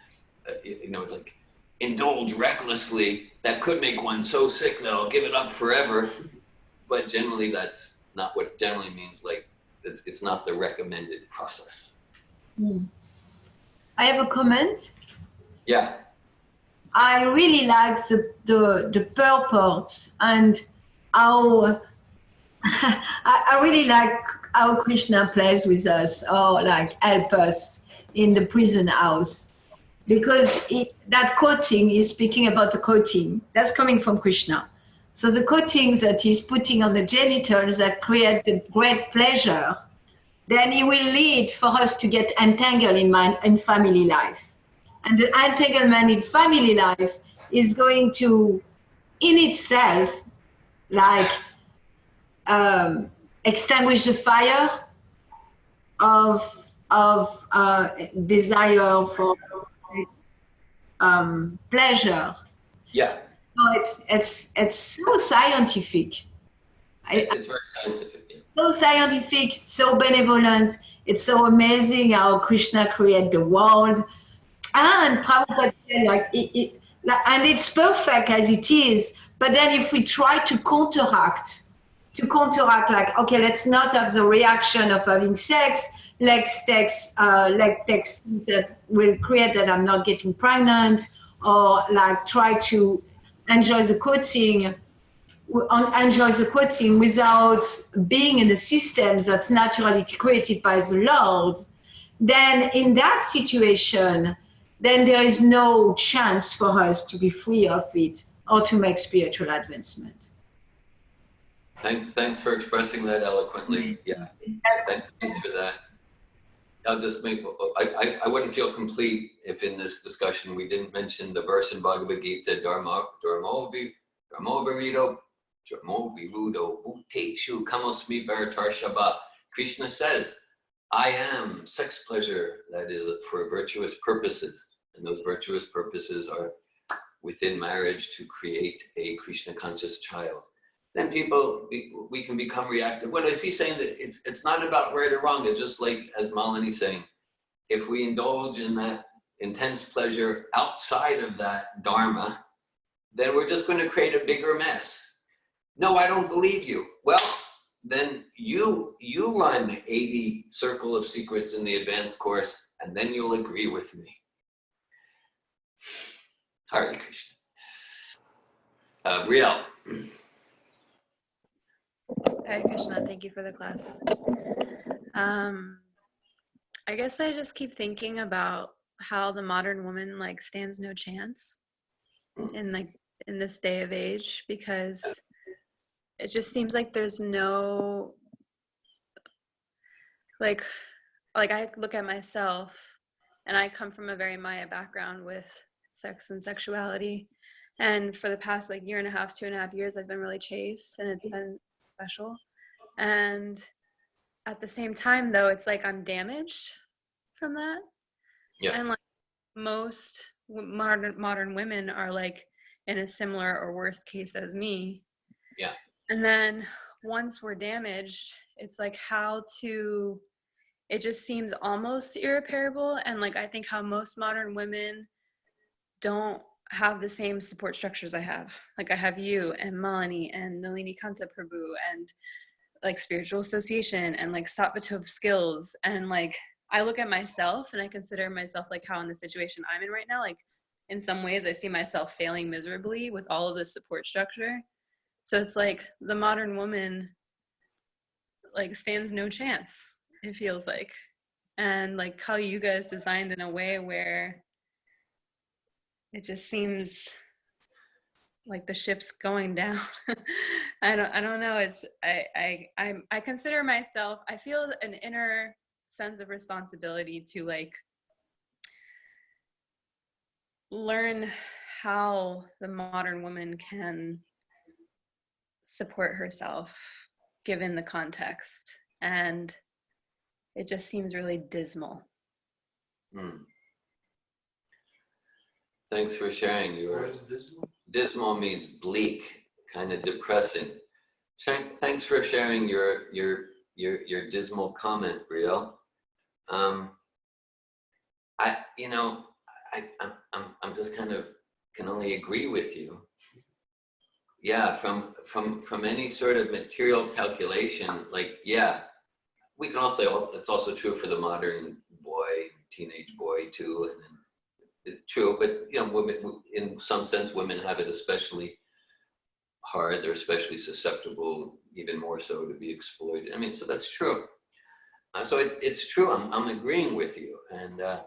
It's like indulge recklessly. That could make one so sick that I'll give it up forever. But generally, that's not what it generally means. Like, it's not the recommended process. I have a comment. Yeah. I really like the purport and how I really like how Krishna plays with us or like help us in the prison house, because that coating is speaking about the coating that's coming from Krishna. So the coatings that he's putting on the genitals that create the great pleasure, then he will lead for us to get entangled in family life. And the entanglement in family life is going to, in itself, like extinguish the fire of desire for pleasure. Yeah. So it's so scientific. It's very scientific. Yeah. So scientific, so benevolent. It's so amazing how Krishna created the world. And Prabhupada said, and it's perfect as it is. But then if we try to counteract, like, okay, let's not have the reaction of having sex. Let's take things that will create that I'm not getting pregnant, or like try to enjoy the coating without being in the systems that's naturally created by the Lord. Then in that situation, then there is no chance for us to be free of it or to make spiritual advancement. Thanks for expressing that eloquently. Yeah, thanks for that. I'll just make, I wouldn't feel complete if in this discussion we didn't mention the verse in Bhagavad Gita, Dharmo Virudo Bhuteshu Kamosmi Bharatar Shaba. Krishna says, I am sex pleasure that is for virtuous purposes. And those virtuous purposes are within marriage to create a Krishna conscious child. Then we can become reactive. What is he saying? That it's not about right or wrong. It's just like, as Malini's saying, if we indulge in that intense pleasure outside of that dharma, then we're just going to create a bigger mess. No, I don't believe you. Well, then you run 80 Circle of Secrets in the advanced course, and then you'll agree with me. Hare Krishna. Brielle. Hare Krishna, thank you for the class. I guess I just keep thinking about how the modern woman like stands no chance in this day of age, because it just seems like there's no like I look at myself, and I come from a very Maya background with sex and sexuality, and for the past like year and a half, 2.5 years, I've been really chaste, and it's been special. And at the same time though, it's like I'm damaged from that. Yeah. And like most modern women are like in a similar or worse case as me. Yeah. And then once we're damaged, it's like it just seems almost irreparable. And like I think how most modern women don't have the same support structures I have. Like I have you and Malini and Nalini Kanta Prabhu and like spiritual association and like Sattva skills and like I look at myself and I consider myself like how in the situation I'm in right now, like in some ways I see myself failing miserably with all of this support structure. So it's like the modern woman like stands no chance, it feels like. And like how you guys designed in a way where it just seems like the ship's going down. I don't know. It's I consider myself, I feel an inner sense of responsibility to like learn how the modern woman can support herself given the context, and it just seems really dismal. Thanks for sharing. What is dismal? Dismal means bleak, kind of depressing. Thanks for sharing your dismal comment, Brielle. I'm just kind of can only agree with you. Yeah, from any sort of material calculation, like, yeah, we can all say, well, it's also true for the modern boy, teenage boy too, and then it's true, but you know, women, in some sense, women have it especially hard. They're especially susceptible, even more so, to be exploited. I mean, so that's true. So it's true. I'm agreeing with you, and I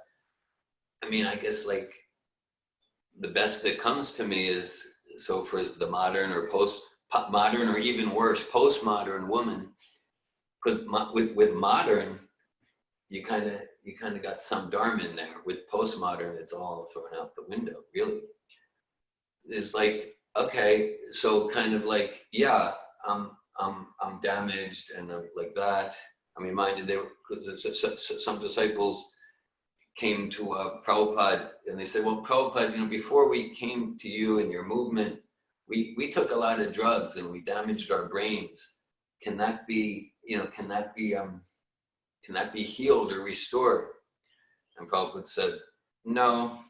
mean, I guess like the best that comes to me is, so for the modern or post-modern or even worse, postmodern woman, because with modern, you kind of got some dharma in there. With postmodern, it's all thrown out the window, really. It's like, okay, so kind of like, yeah, I'm damaged and I'm like that. I'm reminded some disciples came to Prabhupada and they said, well, Prabhupada, you know, before we came to you and your movement, we took a lot of drugs and we damaged our brains. Can that be, you know, can that be healed or restored? And Prabhupada said, no.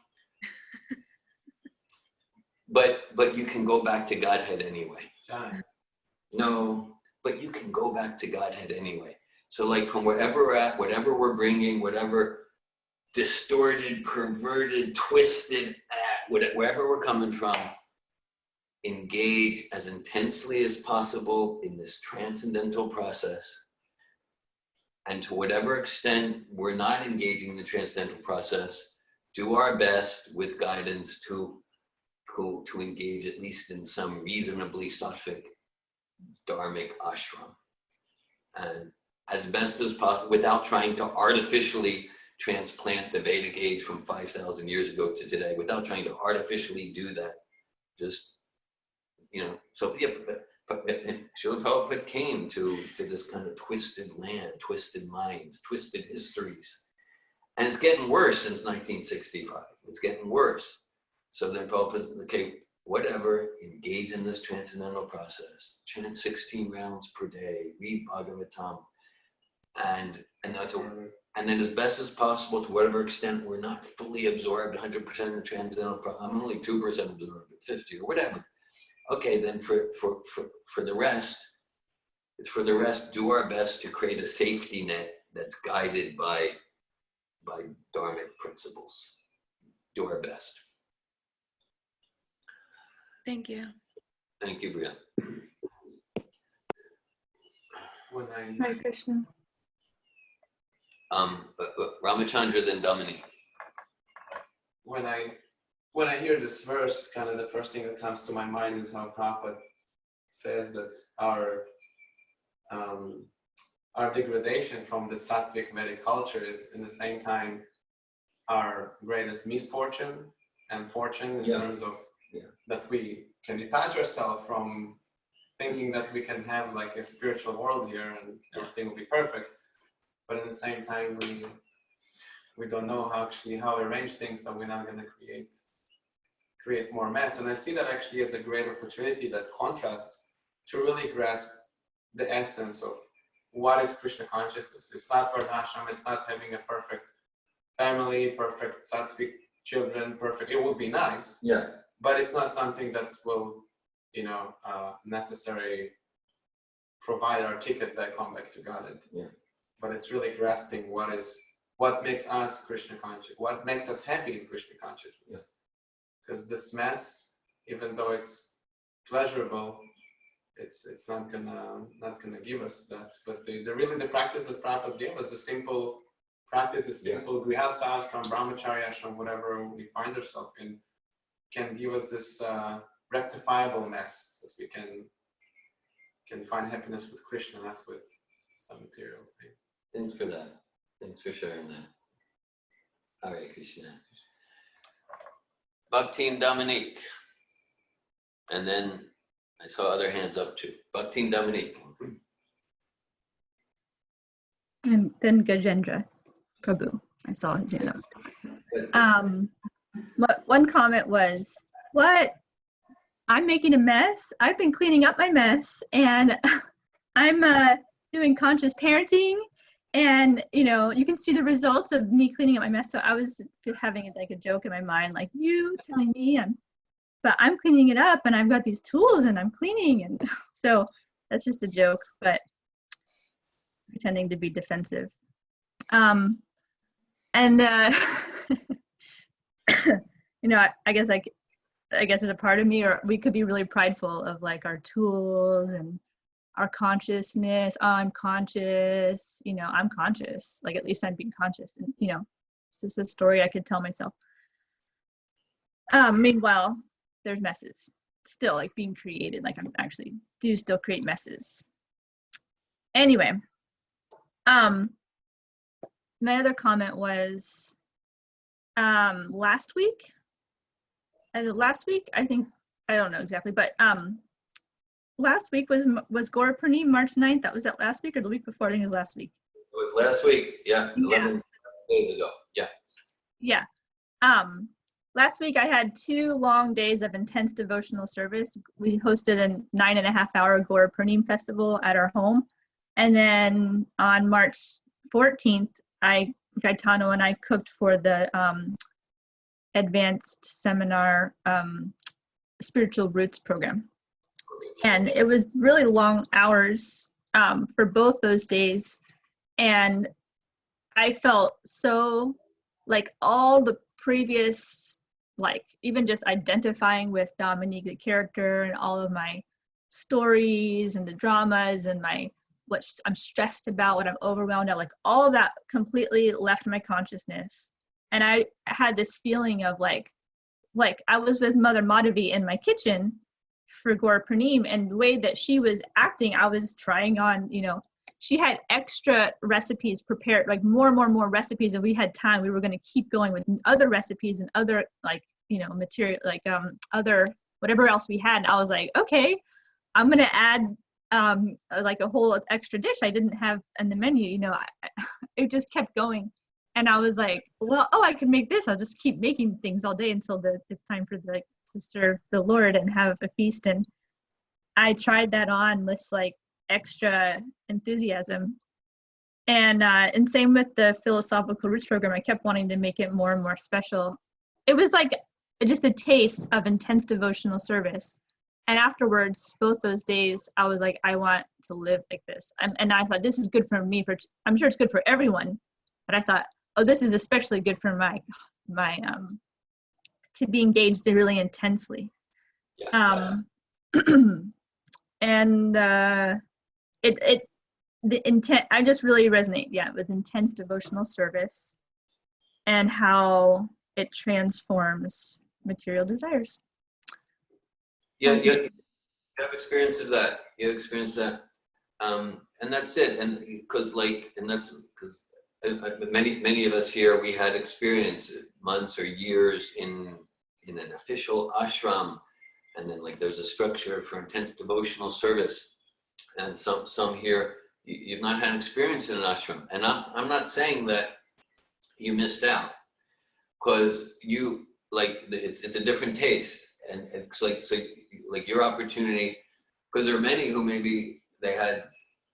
But you can go back to Godhead anyway. No, but you can go back to Godhead anyway. So like from wherever we're at, whatever we're bringing, whatever distorted, perverted, twisted, wherever we're coming from, engage as intensely as possible in this transcendental process. And to whatever extent we're not engaging in the transcendental process, do our best with guidance to engage at least in some reasonably sattvic dharmic ashram. And as best as possible, without trying to artificially transplant the Vedic age from 5,000 years ago to today, without trying to artificially do that. Just, you know, so yeah, but Srila Prabhupada came to this kind of twisted land, twisted minds, twisted histories. And it's getting worse since 1965. It's getting worse. So then Prabhupada, okay, whatever, engage in this transcendental process, chant 16 rounds per day, read Bhagavatam, and then as best as possible, to whatever extent we're not fully absorbed 100% in the transcendental process, I'm only 2% absorbed, 50 or whatever. Okay, then for the rest, do our best to create a safety net that's guided by dharmic principles. Do our best. Thank you. Thank you, Brielle. Hare Krishna. Ramachandra, then Damini. When I hear this verse, kind of the first thing that comes to my mind is how Prabhupada says that our degradation from the sattvic Vedic culture is in the same time our greatest misfortune and fortune in terms of that we can detach ourselves from thinking that we can have like a spiritual world here and everything will be perfect, but at the same time we don't know how to arrange things, so we're not going to create more mess. And I see that actually as a great opportunity, that contrast, to really grasp the essence of what is Krishna consciousness. It's not Varnashram, it's not having a perfect family, perfect sattvic children, perfect, it would be nice. Yeah. But it's not something that will, necessarily provide our ticket back home, back to God. Yeah. But it's really grasping what is what makes us Krishna conscious, what makes us happy in Krishna consciousness. Because this mess, even though it's pleasurable, it's not gonna give us that. But the practice that Prabhupada gave us, the simple practice, the simple grihastha ashram, brahmacharya ashram, whatever we find ourselves in, can give us this rectifiable mess that we can find happiness with Krishna, not with some material thing. Thanks for that. Thanks for sharing that. Hare Krishna. Bhaktin Dominique. And then I saw other hands up too. Bhaktin Dominique. And then Gajendra Prabhu. I saw his hand up. One comment was, what? I'm making a mess. I've been cleaning up my mess, and I'm doing conscious parenting, and you can see the results of me cleaning up my mess. So I was having like a joke in my mind, like, you telling me but I'm cleaning it up, and I've got these tools, and I'm cleaning, and so that's just a joke, but pretending to be defensive. And I guess there's a part of me, or we could be really prideful of like our tools and our consciousness. Oh, I'm conscious, I'm conscious. Like, at least I'm being conscious. And, it's just a story I could tell myself. Meanwhile, there's messes still like being created. Like, I'm actually do still create messes. Anyway, my other comment was last week, I think, I don't know exactly, but last week was Gaura Purnima, March 9th. That was that last week or the week before? I think it was last week. It was last week, yeah. 11 days ago, yeah. Yeah. Last week I had 2 long days of intense devotional service. We hosted a 9.5-hour Gaura Purnima festival at our home. And then on March 14th, Gaetano and I cooked for the advanced seminar spiritual roots program, and it was really long hours for both those days, and I felt so like all the previous, like even just identifying with Dominique the character and all of my stories and the dramas and what I'm stressed about, what I'm overwhelmed at, like all of that completely left my consciousness. And I had this feeling of like I was with Mother Madhavi in my kitchen for Gaura Purnima, and the way that she was acting, I was trying on, she had extra recipes prepared, like more recipes, and we had time. We were going to keep going with other recipes and other material, like other whatever else we had. And I was like, okay, I'm going to add like a whole extra dish I didn't have in the menu. It just kept going. And I was like, well, I can make this. I'll just keep making things all day until it's time for to serve the Lord and have a feast. And I tried that on this like extra enthusiasm. And same with the philosophical roots program. I kept wanting to make it more and more special. It was like just a taste of intense devotional service. And afterwards, both those days, I was like, I want to live like this. And I thought, this is good for me. I'm sure it's good for everyone. But I thought, this is especially good for my to be engaged really intensely. Yeah. And the intent, I just really resonate, with intense devotional service and how it transforms material desires. Yeah, you have experience of that. You have experience that, and that's it. And because many of us here, we had experience months or years in an official ashram, and then like there's a structure for intense devotional service, and some here you've not had experience in an ashram, and I'm not saying that you missed out, because you it's a different taste, and it's like your opportunity, because there are many who maybe they had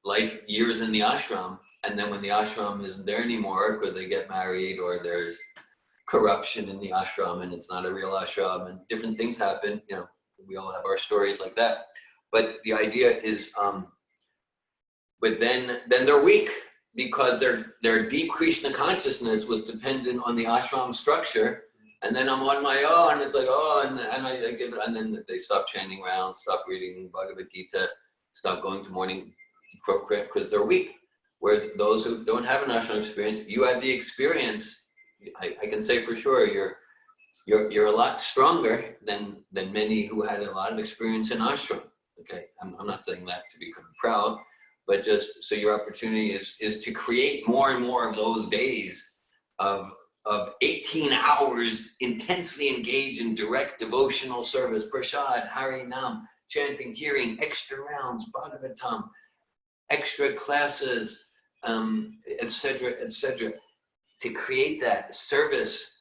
life years in the ashram, and then when the ashram isn't there anymore because they get married or there's corruption in the ashram and it's not a real ashram and different things happen, we all have our stories like that. But the idea is, but then they're weak. because their deep Krishna consciousness was dependent on the ashram structure. And then I'm on my own. It's like, oh, and I give it, and then they stop chanting around, stop reading Bhagavad Gita, stop going to morning program because they're weak. Whereas those who don't have an ashram experience, you have the experience. I can say for sure you're a lot stronger than many who had a lot of experience in ashram. Okay, I'm not saying that to become proud, but just so your opportunity is to create more and more of those days of 18 hours intensely engaged in direct devotional service, prasad, Hari Nam, chanting, hearing, extra rounds, Bhagavatam, extra classes, etc., etc. To create that service,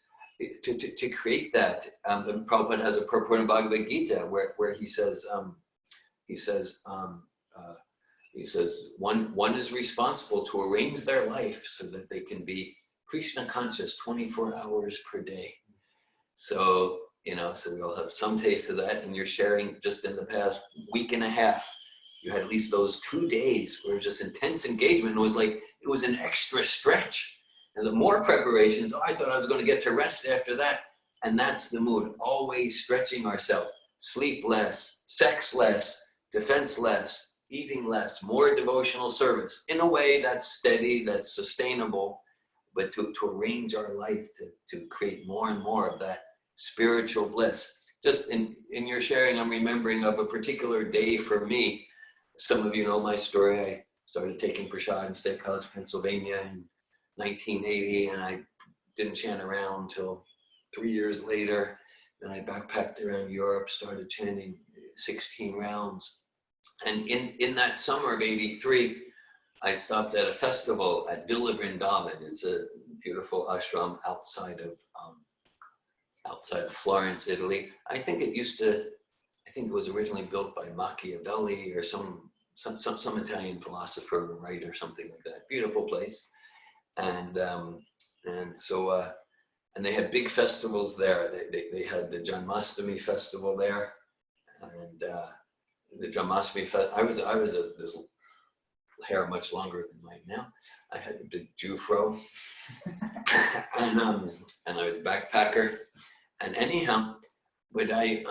to create that, and Prabhupada has a purport in Bhagavad Gita where he says one is responsible to arrange their life so that they can be Krishna conscious 24 hours per day. So, so we all have some taste of that, and you're sharing just in the past week and a half, you had at least those 2 days where it was just intense engagement. It was like, it was an extra stretch. And the more preparations, I thought I was going to get to rest after that. And that's the mood, always stretching ourselves. Sleep less, sex less, defense less, eating less, more devotional service. In a way that's steady, that's sustainable, but to arrange our life to create more and more of that spiritual bliss. Just in your sharing, I'm remembering of a particular day for me. Some of you know my story. I started taking prasad in State College, Pennsylvania in 1980, and I didn't chant around until 3 years later. Then I backpacked around Europe, started chanting 16 rounds. And in that summer of 83, I stopped at a festival at Villa Vrindavan. It's a beautiful ashram outside of Florence, Italy. I think it was originally built by Machiavelli or some Italian philosopher or writer or something like that. Beautiful place. And so they had big festivals there. They had the Janmashtami festival there, and the Janmashtami festival. I was this hair much longer than mine now. I had a big Jufro, and I was a backpacker. And anyhow, but they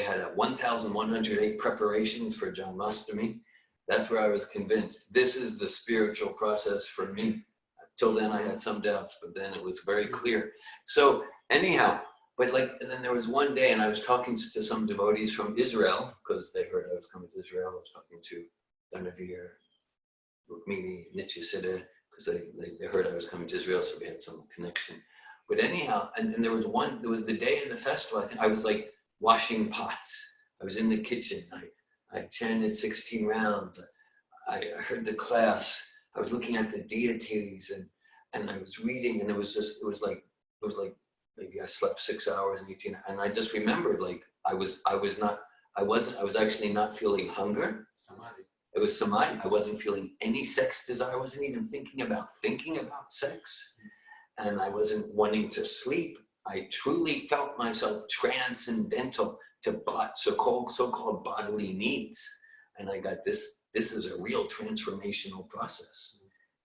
had 1,108 preparations for Janmashtami. That's where I was convinced this is the spiritual process for me. Till then I had some doubts, but then it was very clear. So anyhow, and then there was one day, and I was talking to some devotees from Israel, because they heard I was coming to Israel. I was talking to Danavir, Rukmini, Nityasiddha, because they heard I was coming to Israel, so we had some connection. But anyhow, and there was the day of the festival, I think I was like washing pots. I was in the kitchen. I chanted 16 rounds. I heard the class. I was looking at the deities and I was reading, and it was like maybe I slept 6 hours and 18, and I just remembered like I was actually not feeling hunger. Samadhi. It was samadhi. I wasn't feeling any sex desire. I wasn't even thinking about sex. And I wasn't wanting to sleep. I truly felt myself transcendental to so-called bodily needs. And I got this is a real transformational process.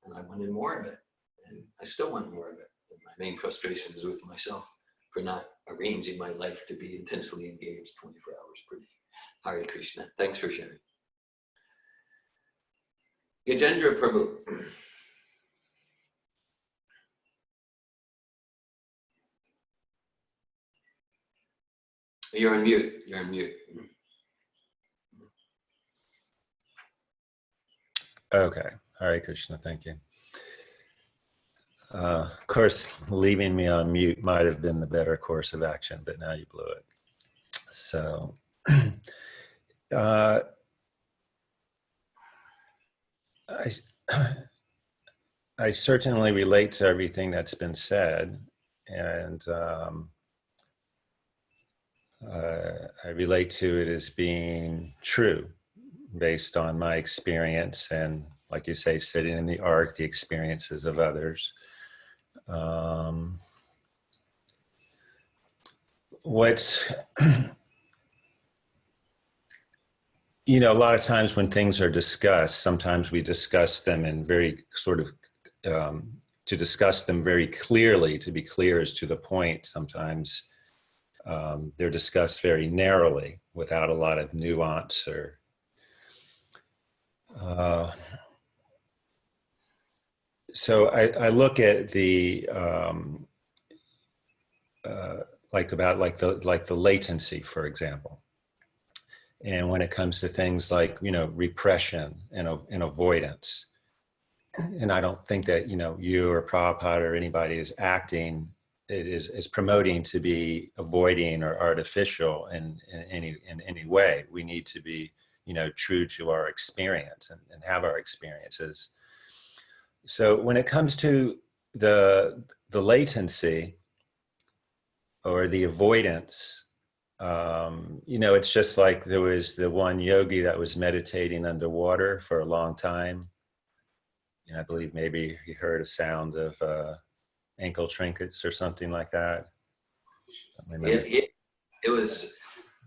And I wanted more of it. And I still want more of it. And my main frustration is with myself for not arranging my life to be intensely engaged 24 hours per day. Hare Krishna. Thanks for sharing. Gajendra Prabhu. You're on mute. You're on mute. Okay. Hare Krishna. Thank you. Of course, leaving me on mute might have been the better course of action, but now you blew it. So, I certainly relate to everything that's been said, and I relate to it as being true based on my experience and, like you say, sitting in the ark, the experiences of others. What's you know, a lot of times when things are discussed, sometimes we discuss them in very sort of, to discuss them very clearly, to be clear as to the point. Sometimes they're discussed very narrowly without a lot of nuance or so I look at the like the latency, for example, and when it comes to things like, you know, repression and avoidance, and I don't think that, you know, you or Prabhupada or anybody is acting, it is promoting to be avoiding or artificial in any way. We need to be, you know, true to our experience and have our experiences. So when it comes to the latency or the avoidance, you know, it's just like there was the one yogi that was meditating underwater for a long time. And I believe maybe he heard a sound of ankle trinkets or something like that. It was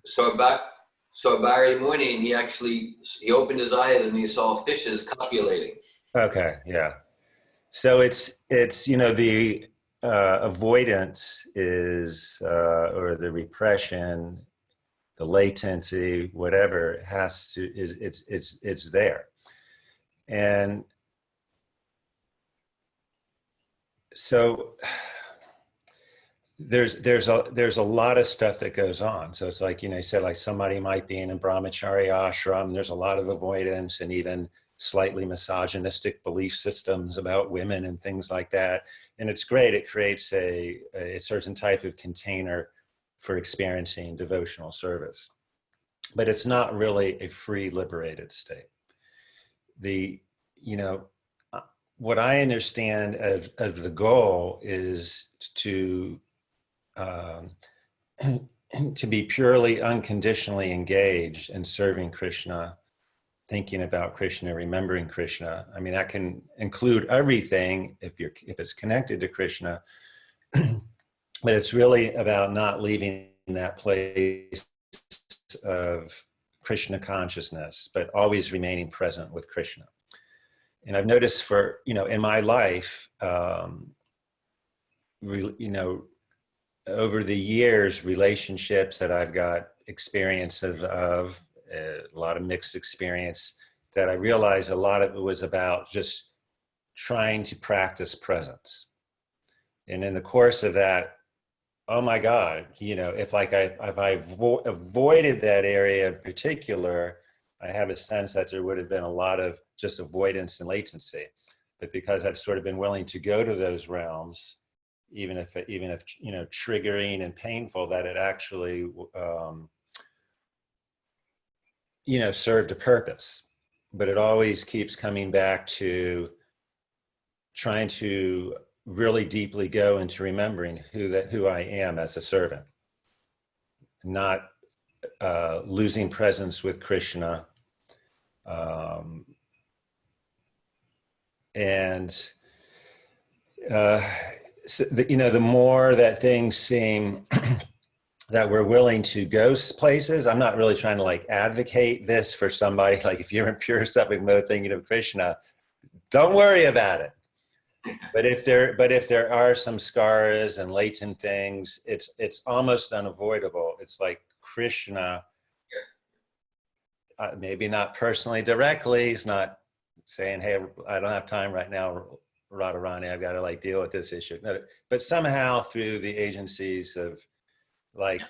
Sorbari morning. He opened his eyes and he saw fishes copulating. Okay, yeah. So it's you know, the avoidance is or the repression, the latency, whatever has to it's there, and so there's a lot of stuff that goes on. So it's like, you know, you said, like somebody might be in a brahmachari ashram. There's a lot of avoidance and even slightly misogynistic belief systems about women and things like that. And it's great. It creates a certain type of container for experiencing devotional service. But it's not really a free, liberated state. You know, what I understand of the goal is to be purely unconditionally engaged in serving Krishna, thinking about Krishna, remembering Krishna. I mean, that can include everything if it's connected to Krishna, but it's really about not leaving that place of Krishna consciousness, but always remaining present with Krishna. And I've noticed for, you know, in my life, you know, over the years, relationships that I've got experiences of, a lot of mixed experience, that I realized a lot of it was about just trying to practice presence. And in the course of that, oh my God, you know, if I avoided that area in particular, I have a sense that there would have been a lot of just avoidance and latency. But because I've sort of been willing to go to those realms, even if you know, triggering and painful, that it actually you know, served a purpose. But it always keeps coming back to trying to really deeply go into remembering who I am as a servant, not losing presence with Krishna, and so you know, the more that things seem that we're willing to go places. I'm not really trying to like advocate this for somebody. Like if you're in pure sattvic mode thinking of Krishna, don't worry about it. But if there are some scars and latent things, it's almost unavoidable. It's like Krishna, maybe not personally directly, he's not saying, hey, I don't have time right now, Radharani, I've got to like deal with this issue. No, but somehow through the agencies of like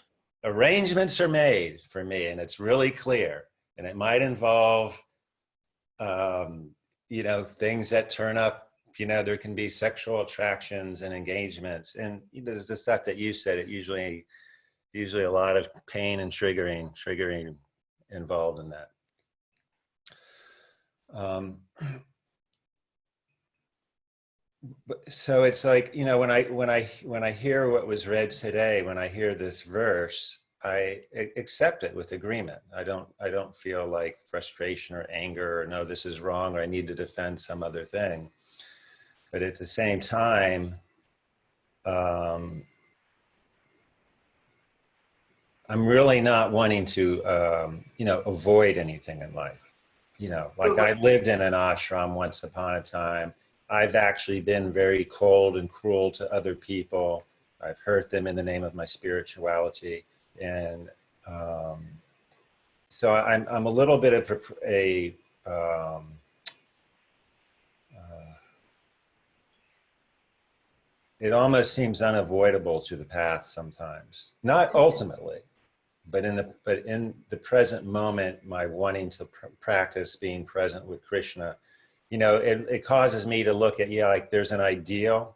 arrangements are made for me, and it's really clear, and it might involve you know, things that turn up, you know, there can be sexual attractions and engagements, and you know, the stuff that you said, it usually a lot of pain and triggering involved in that. So it's like, you know, when I hear what was read today, when I hear this verse, I accept it with agreement. I don't feel like frustration or anger or no, this is wrong or I need to defend some other thing. But at the same time, I'm really not wanting to, avoid anything in life. Like I lived in an ashram once upon a time. I've actually been very cold and cruel to other people. I've hurt them in the name of my spirituality. And so I'm a little bit of it almost seems unavoidable to the path sometimes. Not ultimately, but in the present moment, my wanting to practice being present with Krishna, it causes me to look at, like there's an ideal.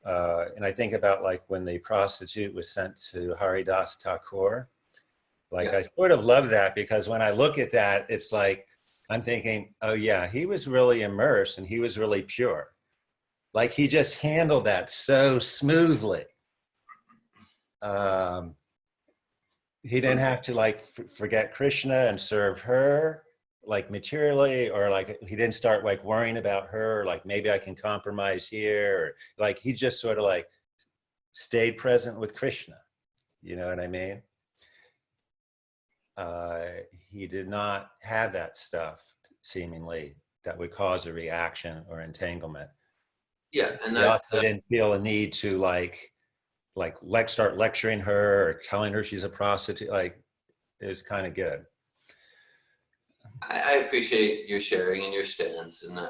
And I think about like when the prostitute was sent to Haridas Thakur. Like I sort of love that, because when I look at that, it's like, I'm thinking, oh yeah, he was really immersed and he was really pure. Like he just handled that so smoothly. He didn't have to like forget Krishna and serve her like materially, or like he didn't start like worrying about her, like maybe I can compromise here, or like he just sort of like stayed present with Krishna. You know what I mean? He did not have that stuff seemingly that would cause a reaction or entanglement. Yeah, and he also didn't feel a need to start lecturing her or telling her she's a prostitute. Like, it was kind of good. I appreciate your sharing and your stance, and I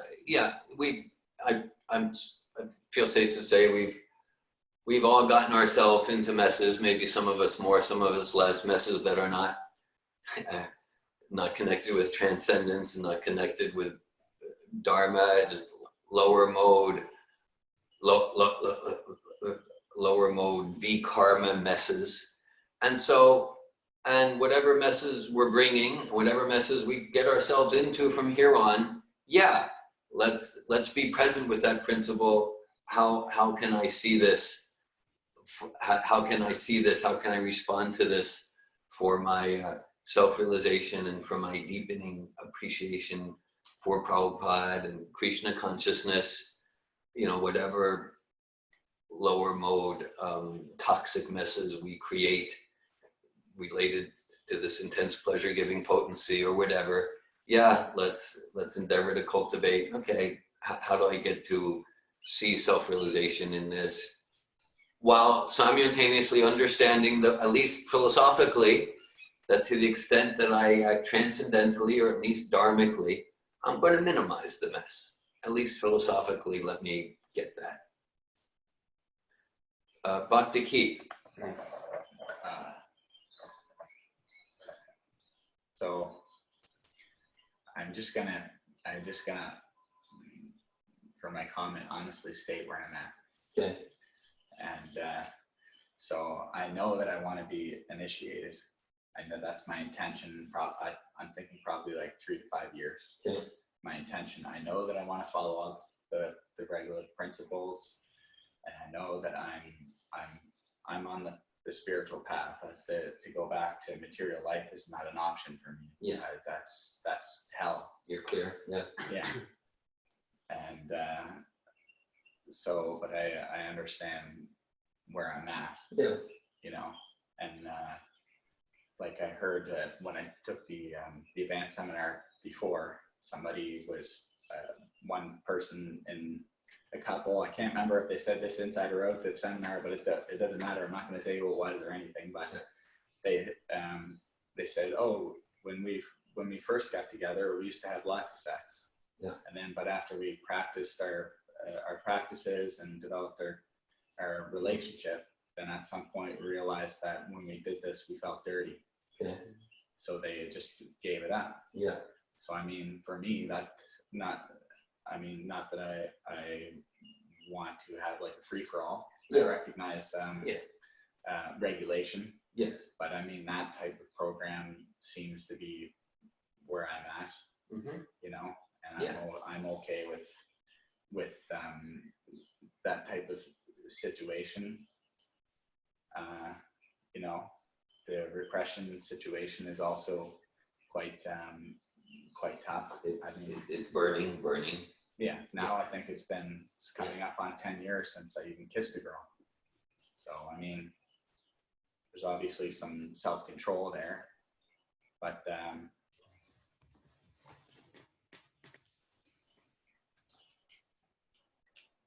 feel safe to say we've all gotten ourselves into messes. Maybe some of us more, some of us less. Messes that are not connected with transcendence and not connected with dharma, just lower mode V-karma messes. And whatever messes we're bringing, whatever messes we get ourselves into from here on, let's be present with that principle. How can I see this? How can I see this? How can I respond to this for my self-realization and for my deepening appreciation for Prabhupada and Krishna consciousness? Whatever lower mode toxic messes we create related to this intense pleasure-giving potency or whatever, let's endeavor to cultivate, okay, how do I get to see self-realization in this, while simultaneously understanding that, at least philosophically, that to the extent that I transcendentally, or at least dharmically, I'm going to minimize the mess. At least philosophically, let me get that. Bhakti Keith. So I'm just gonna, for my comment, honestly state where I'm at. Okay. And so I know that I want to be initiated. I know that's my intention. I'm thinking probably like 3 to 5 years. Okay. My intention. I know that I want to follow up the regular principles, and I know that I'm on the spiritual path. To go back to material life is not an option for me. Yeah. That's hell. You're clear. Yeah. Yeah. And but I understand where I'm at. Yeah. And like I heard when I took the advanced seminar before, somebody was one person in a couple, I can't remember if they said this inside or out the seminar, but it doesn't matter. I'm not going to say who it was or anything, but they said, oh, when we first got together, we used to have lots of sex. Yeah. But after we practiced our practices and developed our relationship, then at some point we realized that when we did this, we felt dirty. Okay. So they just gave it up. Yeah. So I mean, for me, not that I want to have like a free-for-all. Yeah. I recognize regulation. Yes. But I mean, that type of program seems to be where I'm at. Mm-hmm. And I'm okay with that type of situation. The repression situation is also quite tough. It's burning. Yeah. Now I think it's coming up on 10 years since I even kissed a girl. So I mean, there's obviously some self-control there, but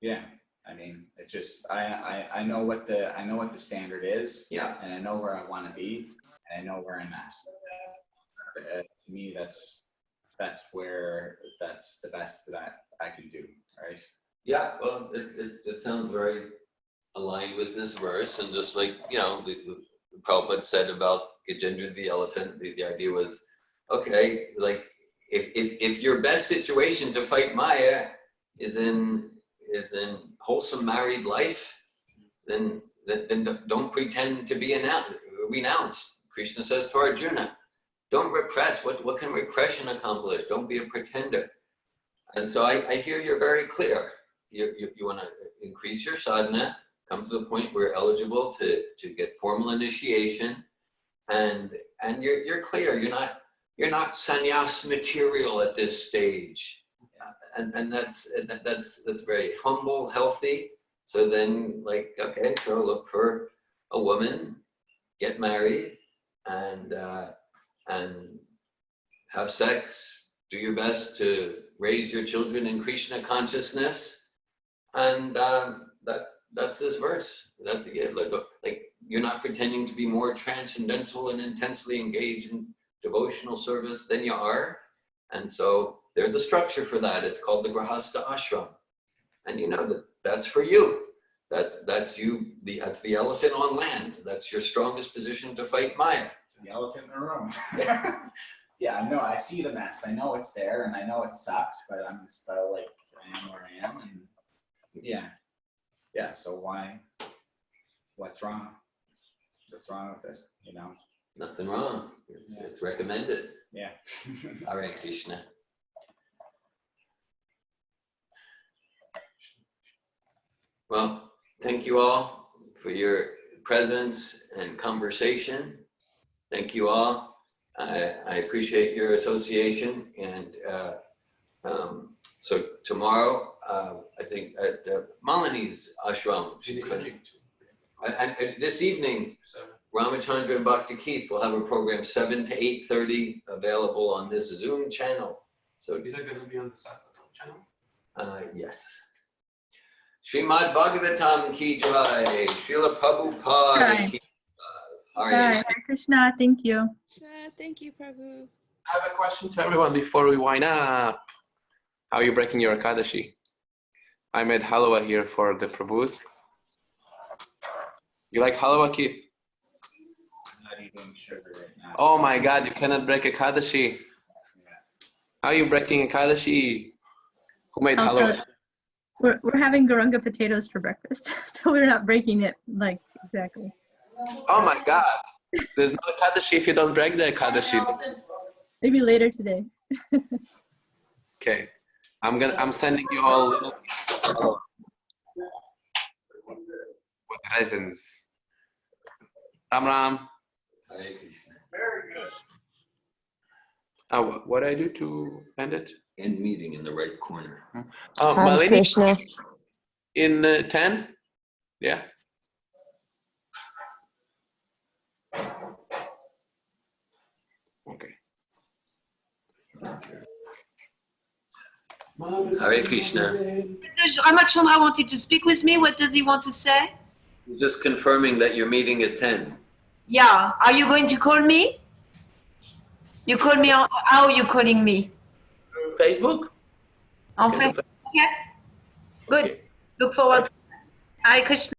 yeah, I mean, it just I know what the standard is, Yeah. and I know where I want to be, and I know where I'm at. To me, that's the best that I can do, right? Yeah, well, it sounds very aligned with this verse, and just like, you know, the Prabhupada said about Gajendra the elephant, the idea was, okay, like if your best situation to fight Maya is in wholesome married life, then don't pretend to be renounced. Krishna says to Arjuna, don't repress. What can repression accomplish? Don't be a pretender. And so I hear you're very clear. You want to increase your sadhana, come to the point where you're eligible to get formal initiation, and you're clear. You're not sannyas material at this stage, and that's very humble, healthy. So then, like, okay, so look for a woman, get married, and have sex. Do your best to raise your children in Krishna consciousness, and that's this verse. That's like you're not pretending to be more transcendental and intensely engaged in devotional service than you are, and so there's a structure for that. It's called the Grahastha Ashram, and you know that's for you. That's you. That's the elephant on land. That's your strongest position to fight Maya. The elephant in the room. Yeah, I know. I see the mess. I know it's there, and I know it sucks. But I'm still like, I am where I am, and yeah. So why? What's wrong? What's wrong with it? You know? Nothing wrong. It's recommended. Yeah. Hare Krishna. Well, thank you all for your presence and conversation. Thank you all. I appreciate your association, and so tomorrow, I think at Malini's ashram, she's going to, and this evening, Ramachandra and Bhakti Keith will have a program 7 to 8:30 available on this Zoom channel. So is it going to be on the Bhagavatam channel? Yes. Srimad Bhagavatam ki jai, Srila Prabhupada ki jai. Hare Krishna, thank you. Thank you, Prabhu. I have a question to everyone before we wind up. How are you breaking your Ekadashi? I made halwa here for the Prabhus. You like halwa, Keith? I'm not eating sugar right now. Oh my God, you cannot break Ekadashi. How are you breaking Ekadashi? Who made halwa? We're having Garanga potatoes for breakfast, so we're not breaking it like exactly. Oh my God. There's no Ekadashi if you don't break the Ekadashi. Maybe later today. Okay. I'm sending you all little with raisins. Ram Ram. Hare Krishna. Very good. What do I do to end it? End meeting in the right corner. Malini, Krishna. in 10? Yeah. Okay. Hare Krishna. Ramachandra wanted to speak with me. What does he want to say? Just confirming that you're meeting at 10. Yeah. Are you going to call me? You call me on, how are you calling me? Facebook? On Facebook? Okay. Good. Look forward. Hare Krishna.